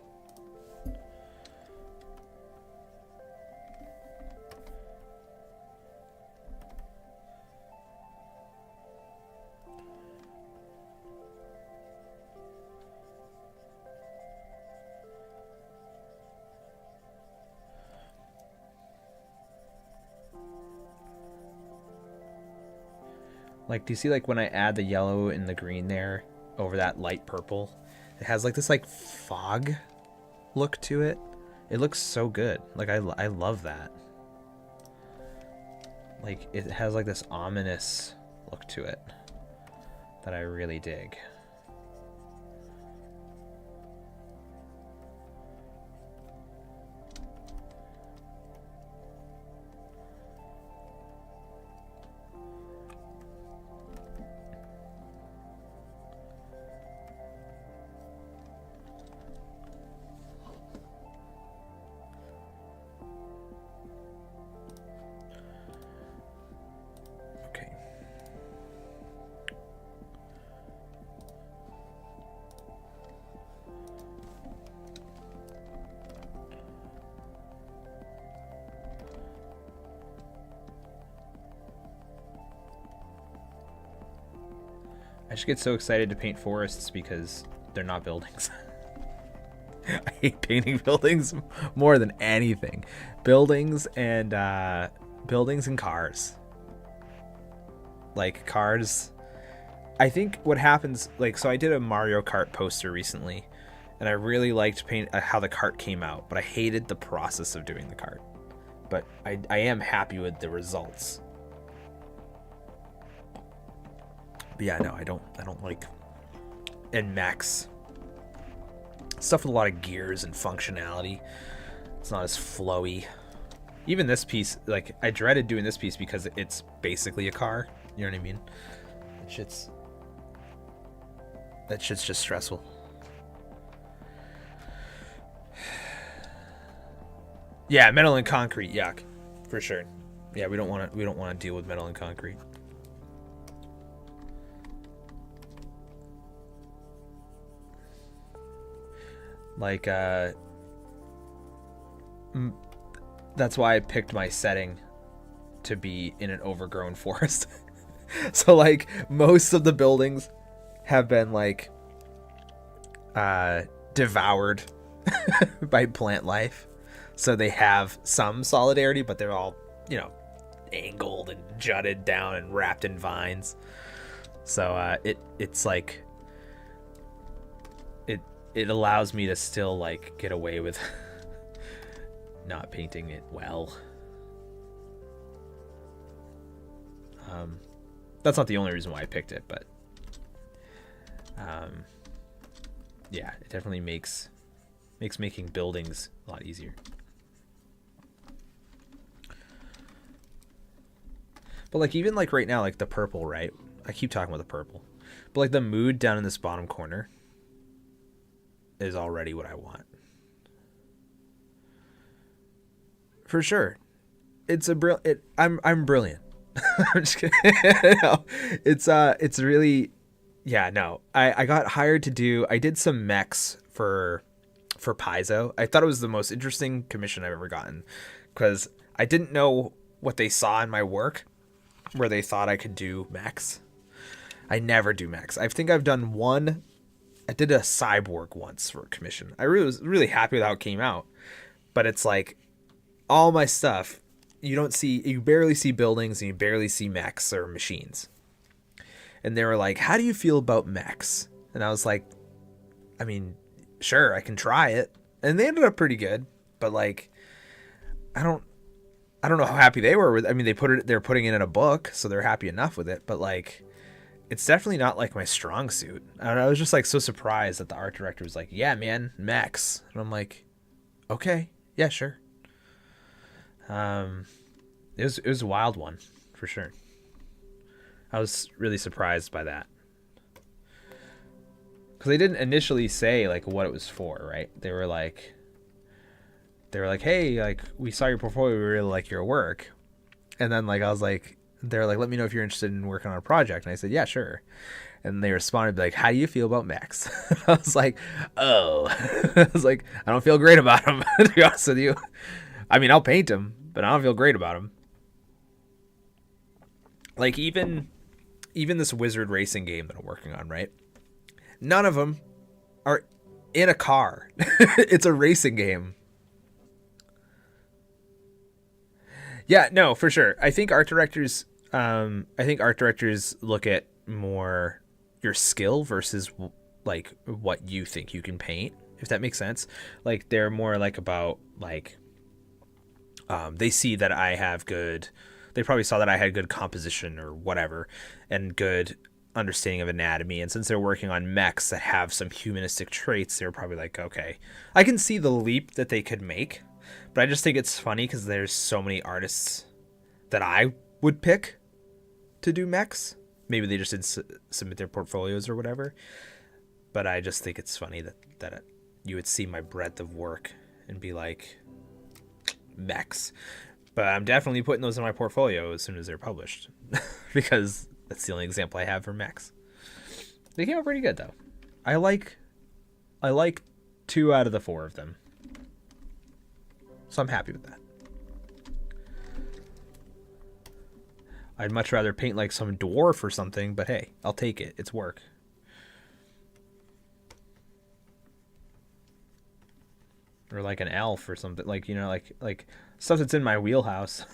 Like, do you see like when I add the yellow and the green there over that light purple, it has like this like fog look to it. It looks so good. Like I love that. Like it has like this ominous look to it that I really dig. I just get so excited to paint forests because they're not buildings. I hate painting buildings more than anything. Buildings and cars. Like cars. I think what happens, like, so I did a Mario Kart poster recently, and I really liked how the kart came out, but I hated the process of doing the kart. But I am happy with the results. But yeah, no, I don't like, and mechs, stuff with a lot of gears and functionality. It's not as flowy. Even this piece, like, I dreaded doing this piece because it's basically a car. You know what I mean? That shit's just stressful. Yeah, metal and concrete, yuck, for sure. Yeah, we don't want to deal with metal and concrete. Like, that's why I picked my setting to be in an overgrown forest. So, like, most of the buildings have been, like, devoured by plant life. So they have some solidarity, but they're all, you know, angled and jutted down and wrapped in vines. So, it's like... It allows me to still, like, get away with not painting it well. That's not the only reason why I picked it, but yeah, it definitely makes making buildings a lot easier. But, like, even, like, right now, like, the purple, right? I keep talking about the purple. But, like, the mood down in this bottom corner is already what I want. For sure. It's a I'm brilliant. I'm just kidding. No, it's really, yeah, no. I got hired to do, I did some mechs for Paizo. I thought it was the most interesting commission I've ever gotten because I didn't know what they saw in my work where they thought I could do mechs. I never do mechs. I think I've done one. I did a cyborg once for a commission. I was really happy with how it came out. But it's like all my stuff, you barely see buildings and you barely see mechs or machines. And they were like, how do you feel about mechs? And I was like, I mean, sure, I can try it. And they ended up pretty good. But, like, I don't know how happy they were with it. I mean, they're putting it in a book, so they're happy enough with it. But, like, it's definitely not, like, my strong suit. And I was just, like, so surprised that the art director was like, yeah, man, mechs. And I'm like, okay, yeah, sure. It was a wild one, for sure. I was really surprised by that. Because they didn't initially say, like, what it was for, right? They were like, hey, like, we saw your portfolio, we really like your work. And then, like, I was like, they're like, let me know if you're interested in working on a project. And I said, yeah, sure. And they responded like, how do you feel about mechs? I was like, oh. I was like, I don't feel great about them, to be honest with you. I mean, I'll paint them, but I don't feel great about them. Like, even this Wizard racing game that I'm working on, right? None of them are in a car. It's a racing game. Yeah, no, for sure. I think art directors, I think art directors look at more your skill versus like what you think you can paint, if that makes sense. Like they're more like about like they see that I have good. They probably saw that I had good composition or whatever, and good understanding of anatomy. And since they're working on mechs that have some humanistic traits, they're probably like, okay, I can see the leap that they could make. But I just think it's funny because there's so many artists that I would pick to do mechs. Maybe they just didn't submit their portfolios or whatever. But I just think it's funny that you would see my breadth of work and be like, mechs. But I'm definitely putting those in my portfolio as soon as they're published because that's the only example I have for mechs. They came out pretty good though. I like 2 out of the 4 of them. So I'm happy with that. I'd much rather paint like some dwarf or something, but hey, I'll take it. It's work. Or like an elf or something, like, you know, like stuff that's in my wheelhouse.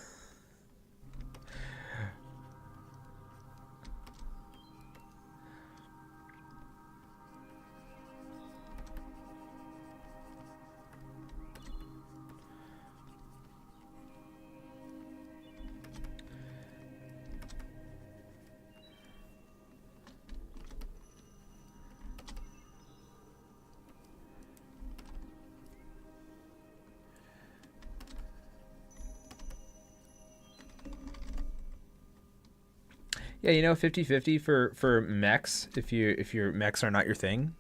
Yeah, you know, 50-50 for mechs. If your mechs are not your thing,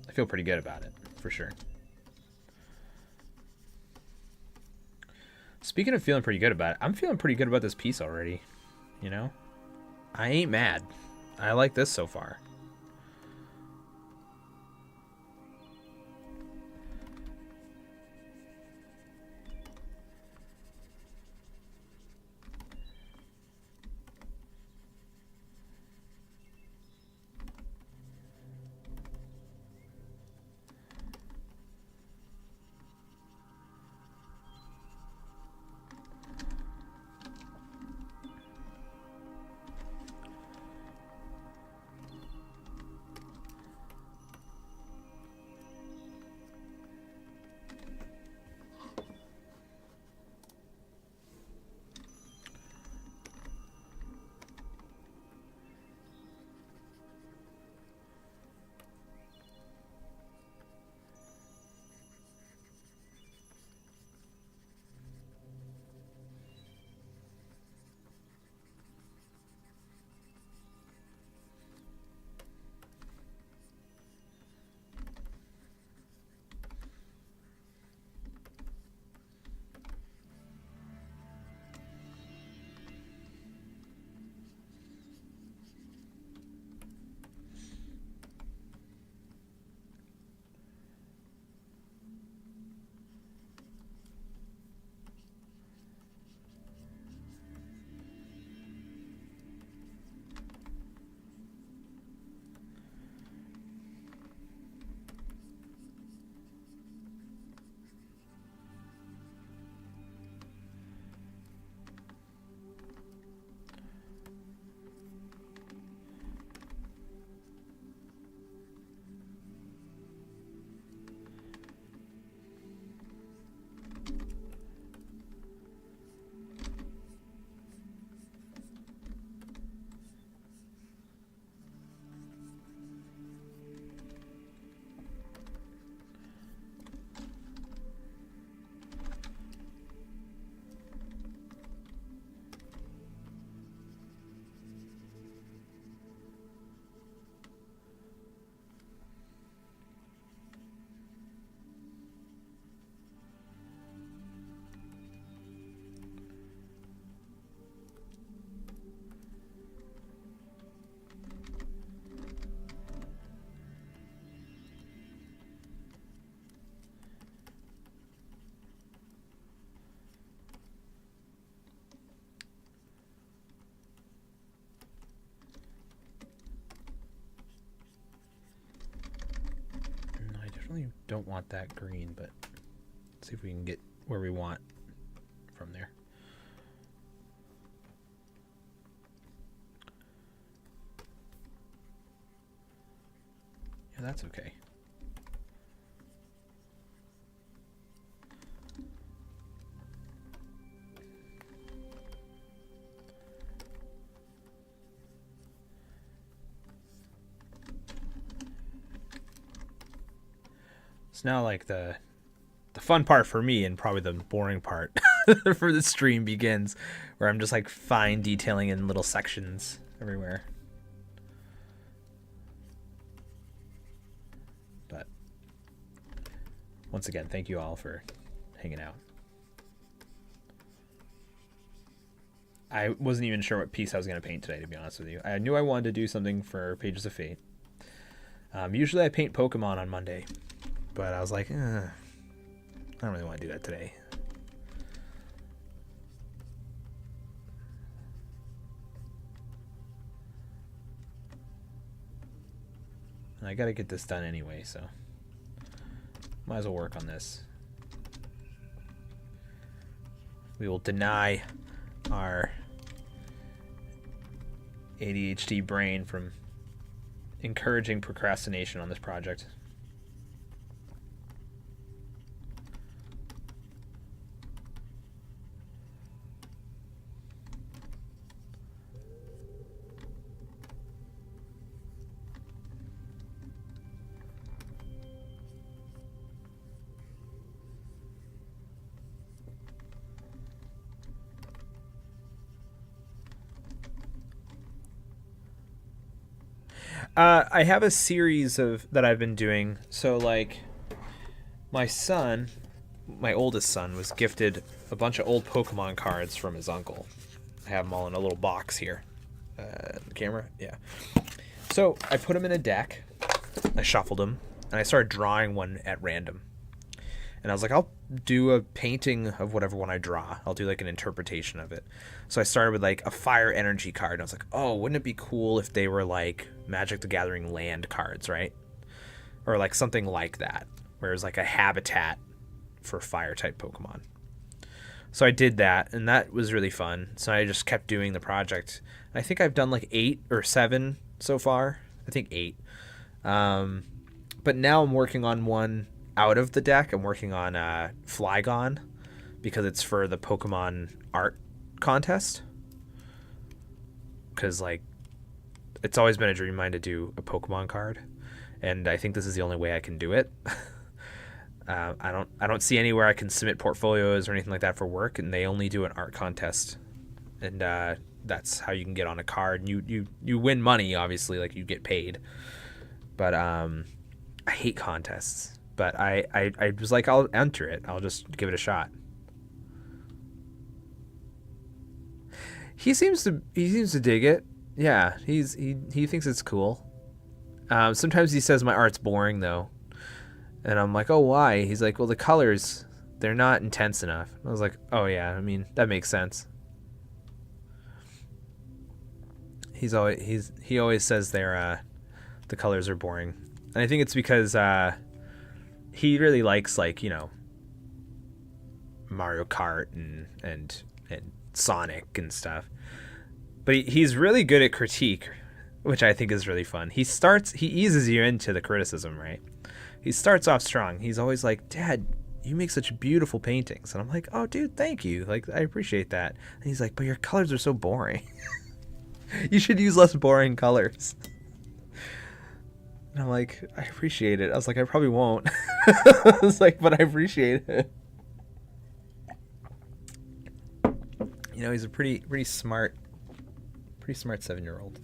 I feel pretty good about it, for sure. Speaking of feeling pretty good about it, I'm feeling pretty good about this piece already. You know? I ain't mad. I like this so far. Definitely don't want that green, but let's see if we can get where we want from there. Yeah, that's okay. It's now like the fun part for me, and probably the boring part for the stream begins, where I'm just like fine detailing in little sections everywhere. But once again, thank you all for hanging out. I wasn't even sure what piece I was going to paint today, to be honest with you. I knew I wanted to do something for Pages of Fate. Usually I paint Pokemon on Monday, but I was like, I don't really want to do that today. And I got to get this done anyway, so might as well work on this. We will deny our ADHD brain from encouraging procrastination on this project. I have a series of that I've been doing. So like my son, my oldest son, was gifted a bunch of old Pokemon cards from his uncle. I have them all in a little box here. The camera? Yeah. So I put them in a deck. I shuffled them, and I started drawing one at random. And I was like, I'll do a painting of whatever one I draw. I'll do like an interpretation of it. So I started with like a fire energy card. And I was like, oh, wouldn't it be cool if they were like Magic the Gathering land cards, right? Or like something like that, where it's like a habitat for fire type Pokemon. So I did that, and that was really fun. So I just kept doing the project. I think I've done like 8 or 7 so far. I think 8. But now I'm working on one out of the deck. I'm working on Flygon, because it's for the Pokemon art contest. Because like, it's always been a dream of mine to do a Pokemon card, and I think this is the only way I can do it. I don't see anywhere I can submit portfolios or anything like that for work, and they only do an art contest, and that's how you can get on a card. You win money, obviously, like you get paid, but I hate contests. But I was like, I'll enter it. I'll just give it a shot. He seems to dig it. Yeah, he thinks it's cool. Sometimes he says my art's boring though. And I'm like, oh, why? He's like, well, the colors, they're not intense enough. I was like, oh, yeah, I mean, that makes sense. He always says the colors are boring. And I think it's because he really likes, like, you know, Mario Kart and Sonic and stuff. But he's really good at critique, which I think is really fun. He eases you into the criticism, right? He starts off strong. He's always like, Dad, you make such beautiful paintings. And I'm like, oh, dude, thank you. Like, I appreciate that. And he's like, but your colors are so boring. You should use less boring colors. And I'm like, I appreciate it. I was like, I probably won't. I was like, but I appreciate it. You know, he's a pretty smart 7-year-old.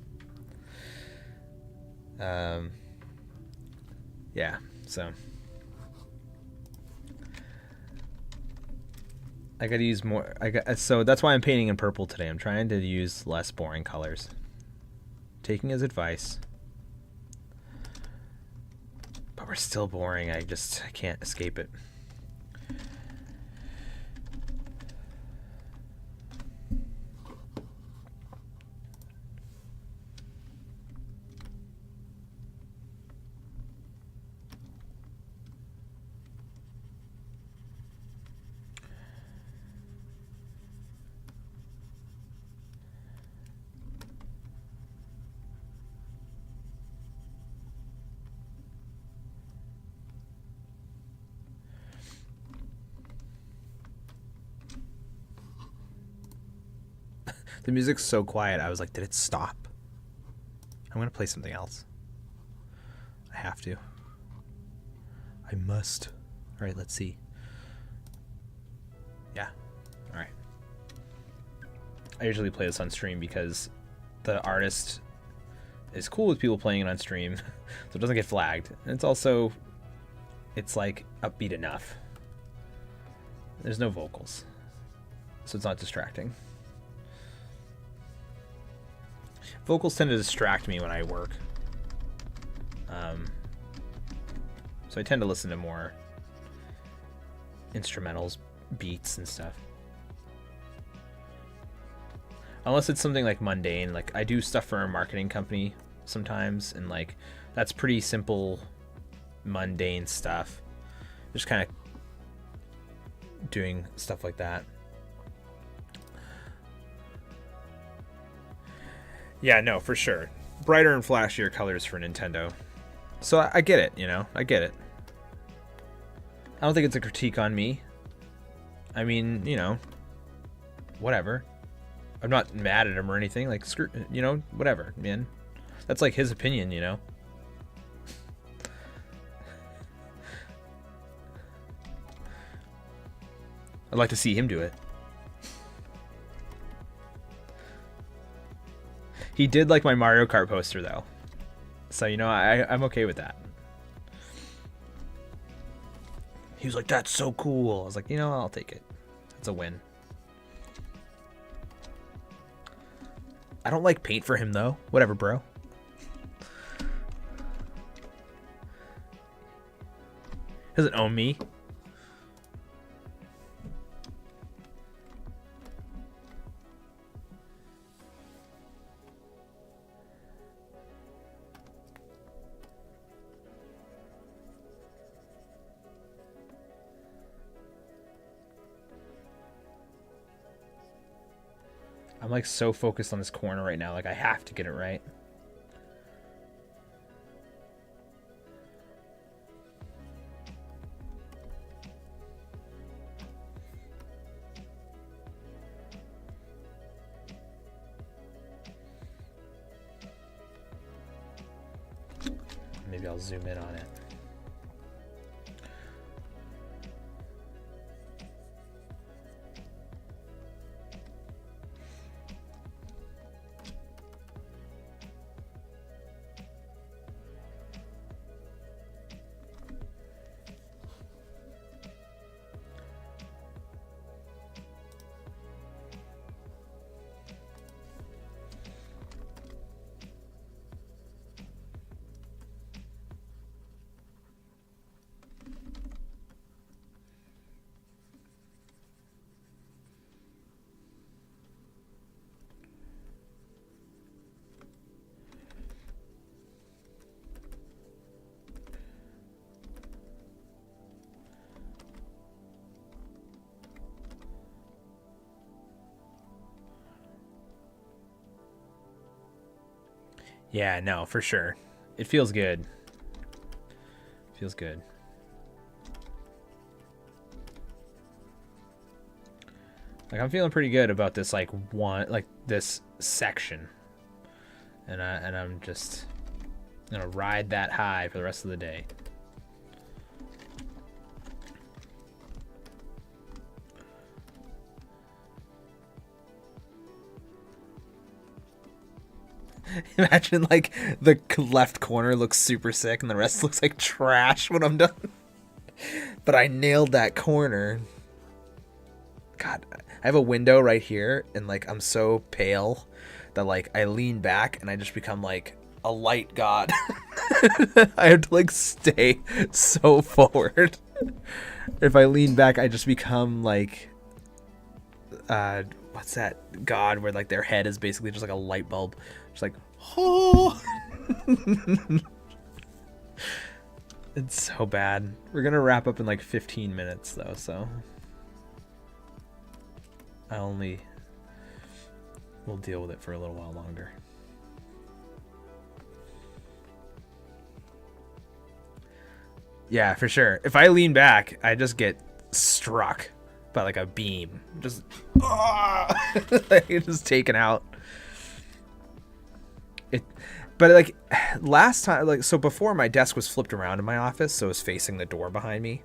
Yeah. So I gotta use more. So that's why I'm painting in purple today. I'm trying to use less boring colors. Taking his advice. But we're still boring. I can't escape it. The music's so quiet. I was like, did it stop? I'm going to play something else. I have to. I must. All right, let's see. Yeah. All right. I usually play this on stream because the artist is cool with people playing it on stream, so it doesn't get flagged. And it's also, it's like upbeat enough. There's no vocals, so it's not distracting. Vocals tend to distract me when I work. So I tend to listen to more instrumentals, beats, and stuff. Unless it's something like mundane. Like I do stuff for a marketing company sometimes, and like that's pretty simple, mundane stuff. Just kind of doing stuff like that. Yeah, no, for sure. Brighter and flashier colors for Nintendo. So I get it, you know? I get it. I don't think it's a critique on me. I mean, you know, whatever. I'm not mad at him or anything. Like, screw, you know, whatever, man. That's like his opinion, you know? I'd like to see him do it. He did like my Mario Kart poster, though. So, you know, I'm okay with that. He was like, that's so cool. I was like, you know, I'll take it. It's a win. I don't like paint for him, though. Whatever, bro. He doesn't own me. I'm like so focused on this corner right now. Like I have to get it right. Maybe I'll zoom in on it. Yeah, no, for sure. It feels good. Feels good. Like I'm feeling pretty good about this this section. And I'm just gonna ride that high for the rest of the day. Imagine like the left corner looks super sick and the rest looks like trash when I'm done. But I nailed that corner. God, I have a window right here and like I'm so pale that like I lean back and I just become like a light god. I have to like stay so forward. If I lean back, I just become like what's that god where like their head is basically just like a light bulb. Just like, oh. It's so bad. We're gonna wrap up in like 15 minutes though, so we'll deal with it for a little while longer. Yeah, for sure. If I lean back, I just get struck by like a beam. Just like, just taken out. But like last time, like, so before, my desk was flipped around in my office, so it was facing the door behind me,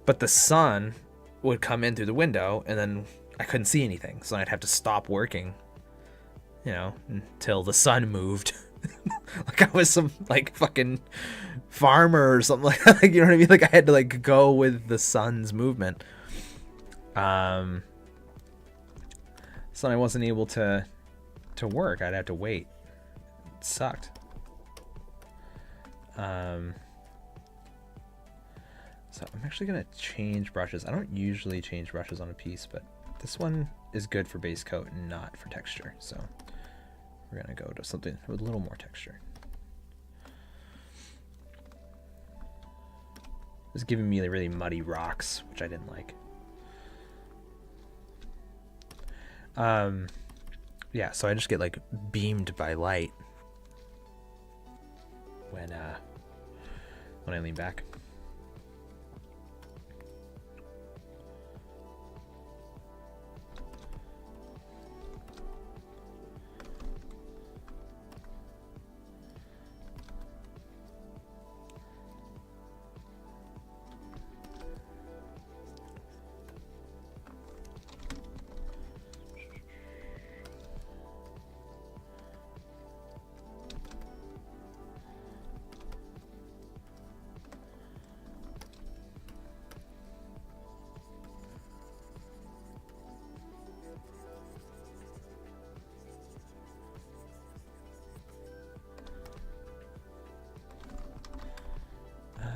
but the sun would come in through the window and then I couldn't see anything, so I'd have to stop working, you know, until the sun moved. Like I was some like fucking farmer or something like that. Like, you know what I mean? Like I had to like go with the sun's movement. So I wasn't able to work. I'd have to wait. It sucked. So I'm actually gonna change brushes. I don't usually change brushes on a piece, but this one is good for base coat and not for texture. So we're gonna go to something with a little more texture. It's giving me really muddy rocks, which I didn't like. Yeah, so I just get like beamed by light when I lean back.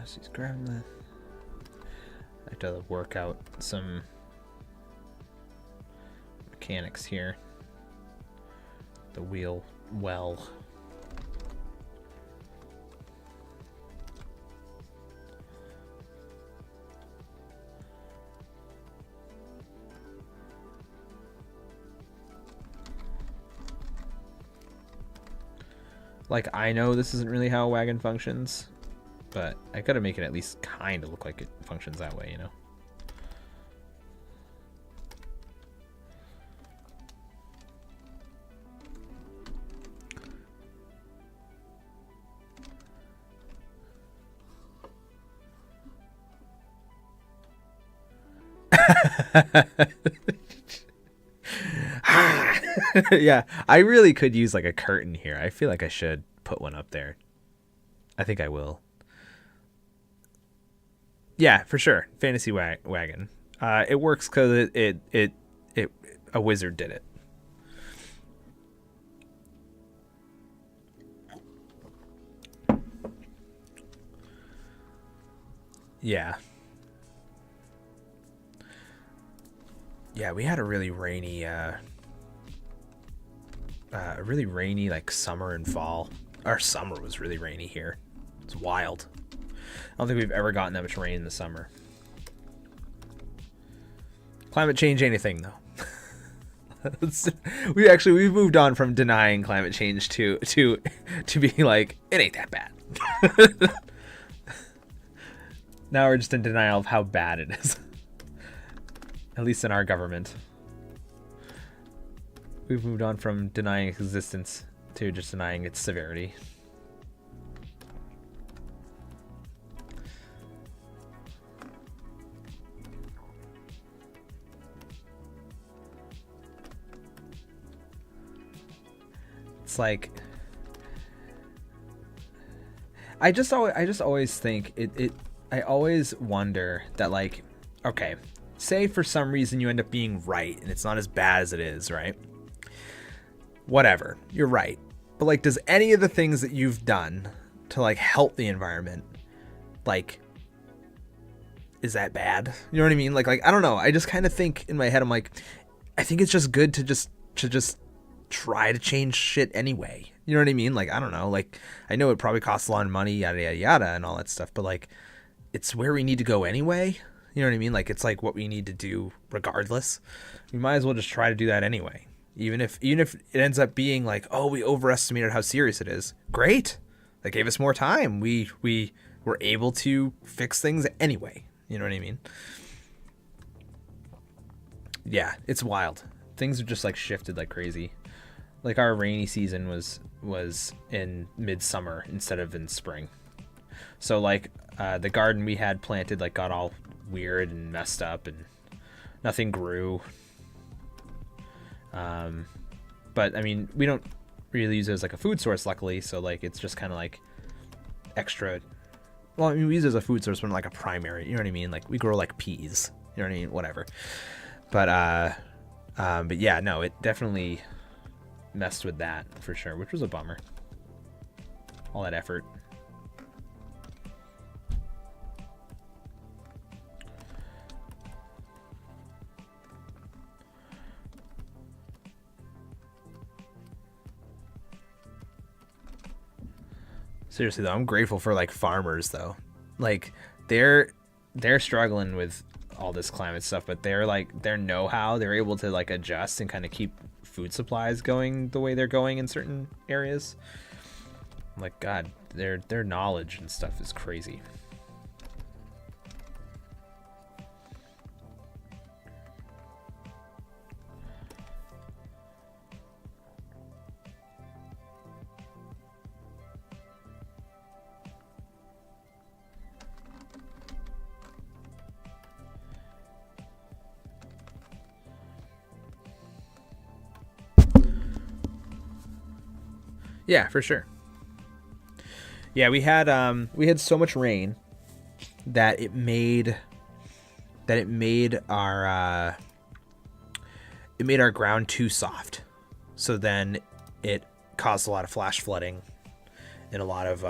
So he's grabbing the... I have to work out some mechanics here. The wheel well. Like, I know this isn't really how a wagon functions, but I gotta make it at least kind of look like it functions that way, you know? Yeah, I really could use like a curtain here. I feel like I should put one up there. I think I will. Yeah, for sure. Fantasy wagon. It works because it a wizard did it. Yeah. Yeah, we had a really rainy like summer and fall. Our summer was really rainy here. It's wild. I don't think we've ever gotten that much rain in the summer. Climate change ain't a thing, though. We've moved on from denying climate change to being like, it ain't that bad. Now we're just in denial of how bad it is. At least in our government. We've moved on from denying its existence to just denying its severity. It's like I just always think I always wonder that, like, okay, say for some reason you end up being right and it's not as bad as it is, right? Whatever, you're right. But like, does any of the things that you've done to like help the environment, like, is that bad? You know what I mean? Like I don't know. I just kind of think in my head, I'm like, I think it's just good to just try to change shit anyway. You know what I mean? Like, I don't know. Like, I know it probably costs a lot of money, yada yada yada, and all that stuff. But like, it's where we need to go anyway. You know what I mean? Like, it's like what we need to do regardless. We might as well just try to do that anyway. Even if it ends up being like, oh, we overestimated how serious it is. Great. That gave us more time. We were able to fix things anyway. You know what I mean? Yeah, it's wild. Things have just like shifted like crazy. Like our rainy season was in midsummer instead of in spring. So like the garden we had planted like got all weird and messed up and nothing grew. But I mean, we don't really use it as like a food source, luckily. So like it's just kind of like extra. Well, I mean, we use it as a food source, but not like a primary. You know what I mean? Like we grow like peas. You know what I mean? Whatever. But yeah, no, it definitely messed with that for sure, which was a bummer. All that effort. Seriously though, I'm grateful for like farmers though. Like they're struggling with all this climate stuff, but they're like their know-how, they're able to like adjust and kind of keep food supplies going the way they're going in certain areas. Like God, their knowledge and stuff is crazy. Yeah, for sure. Yeah, we had so much rain that it made our ground too soft. So then it caused a lot of flash flooding and a lot of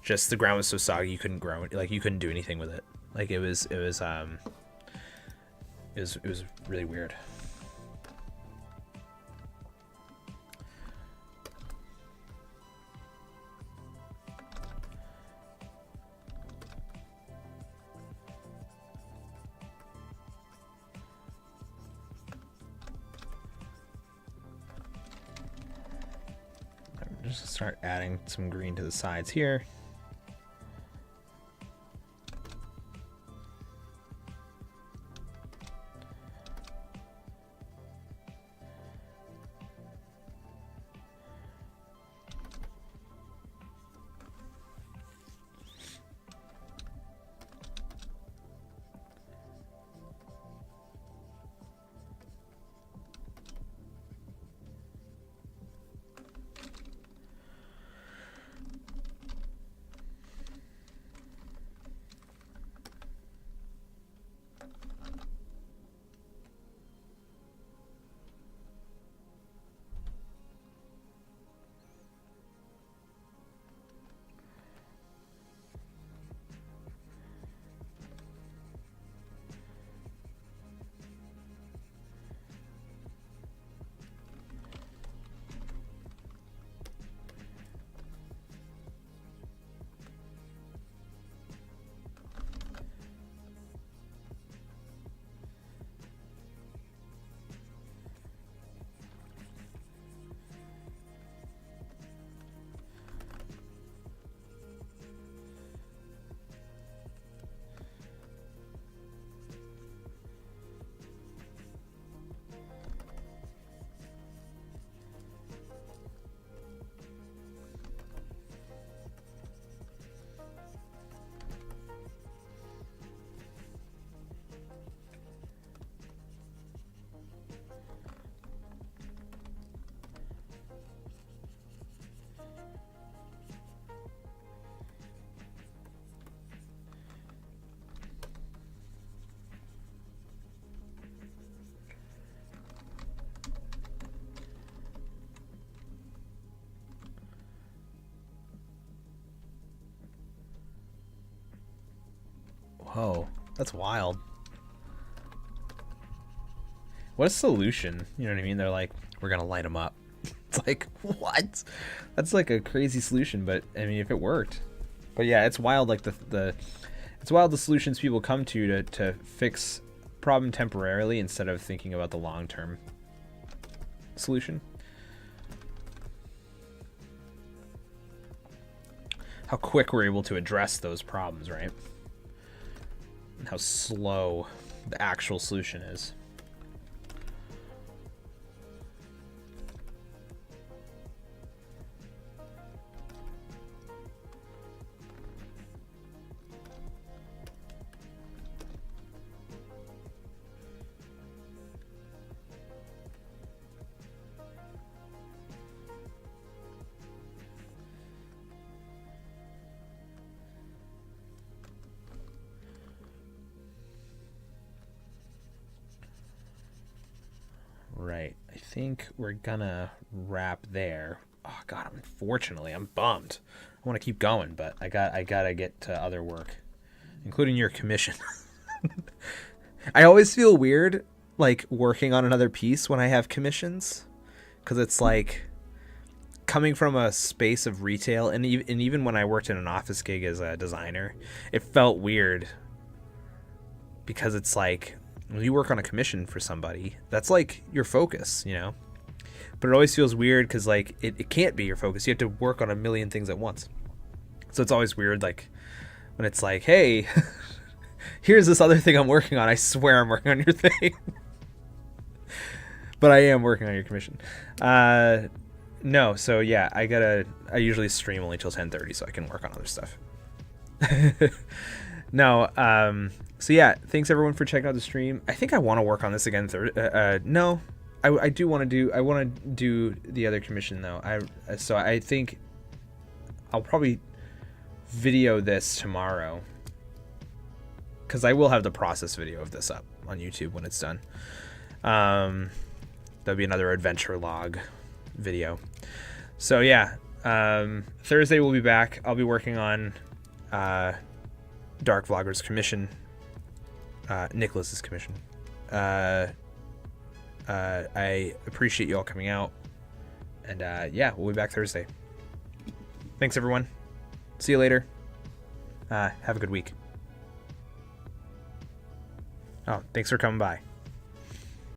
just the ground was so soggy you couldn't grow it, like you couldn't do anything with it. Like it was really weird. Just start adding some green to the sides here. Whoa, that's wild. What a solution. You know what I mean? They're like, we're going to light them up. It's like, what? That's like a crazy solution, but I mean, if it worked. But yeah, it's wild like it's wild the solutions people come to fix problem temporarily instead of thinking about the long-term solution. How quick we're able to address those problems, right? how slow the actual solution is. Right. I think we're gonna wrap there. Oh god, unfortunately, I'm bummed. I want to keep going, but I gotta get to other work, including your commission. I always feel weird, like, working on another piece when I have commissions, because it's like coming from a space of retail, and even when I worked in an office gig as a designer, it felt weird because it's like, when you work on a commission for somebody, that's like your focus, you know? But it always feels weird because, like, it can't be your focus. You have to work on a million things at once. So it's always weird, like, when it's like, hey, here's this other thing I'm working on. I swear I'm working on your thing. But I am working on your commission. No, so yeah, I usually stream only till 10:30 so I can work on other stuff. No, so yeah, thanks everyone for checking out the stream. I think I want to work on this again. No, I do want to do the other commission though. So I think I'll probably video this tomorrow, because I will have the process video of this up on YouTube when it's done. There'll be another adventure log video. So yeah, Thursday we'll be back. I'll be working on Dark Vlogger's commission, Nicholas's commission. I appreciate you all coming out, and yeah, we'll be back Thursday. Thanks everyone. See you later. Have a good week. Oh, thanks for coming by.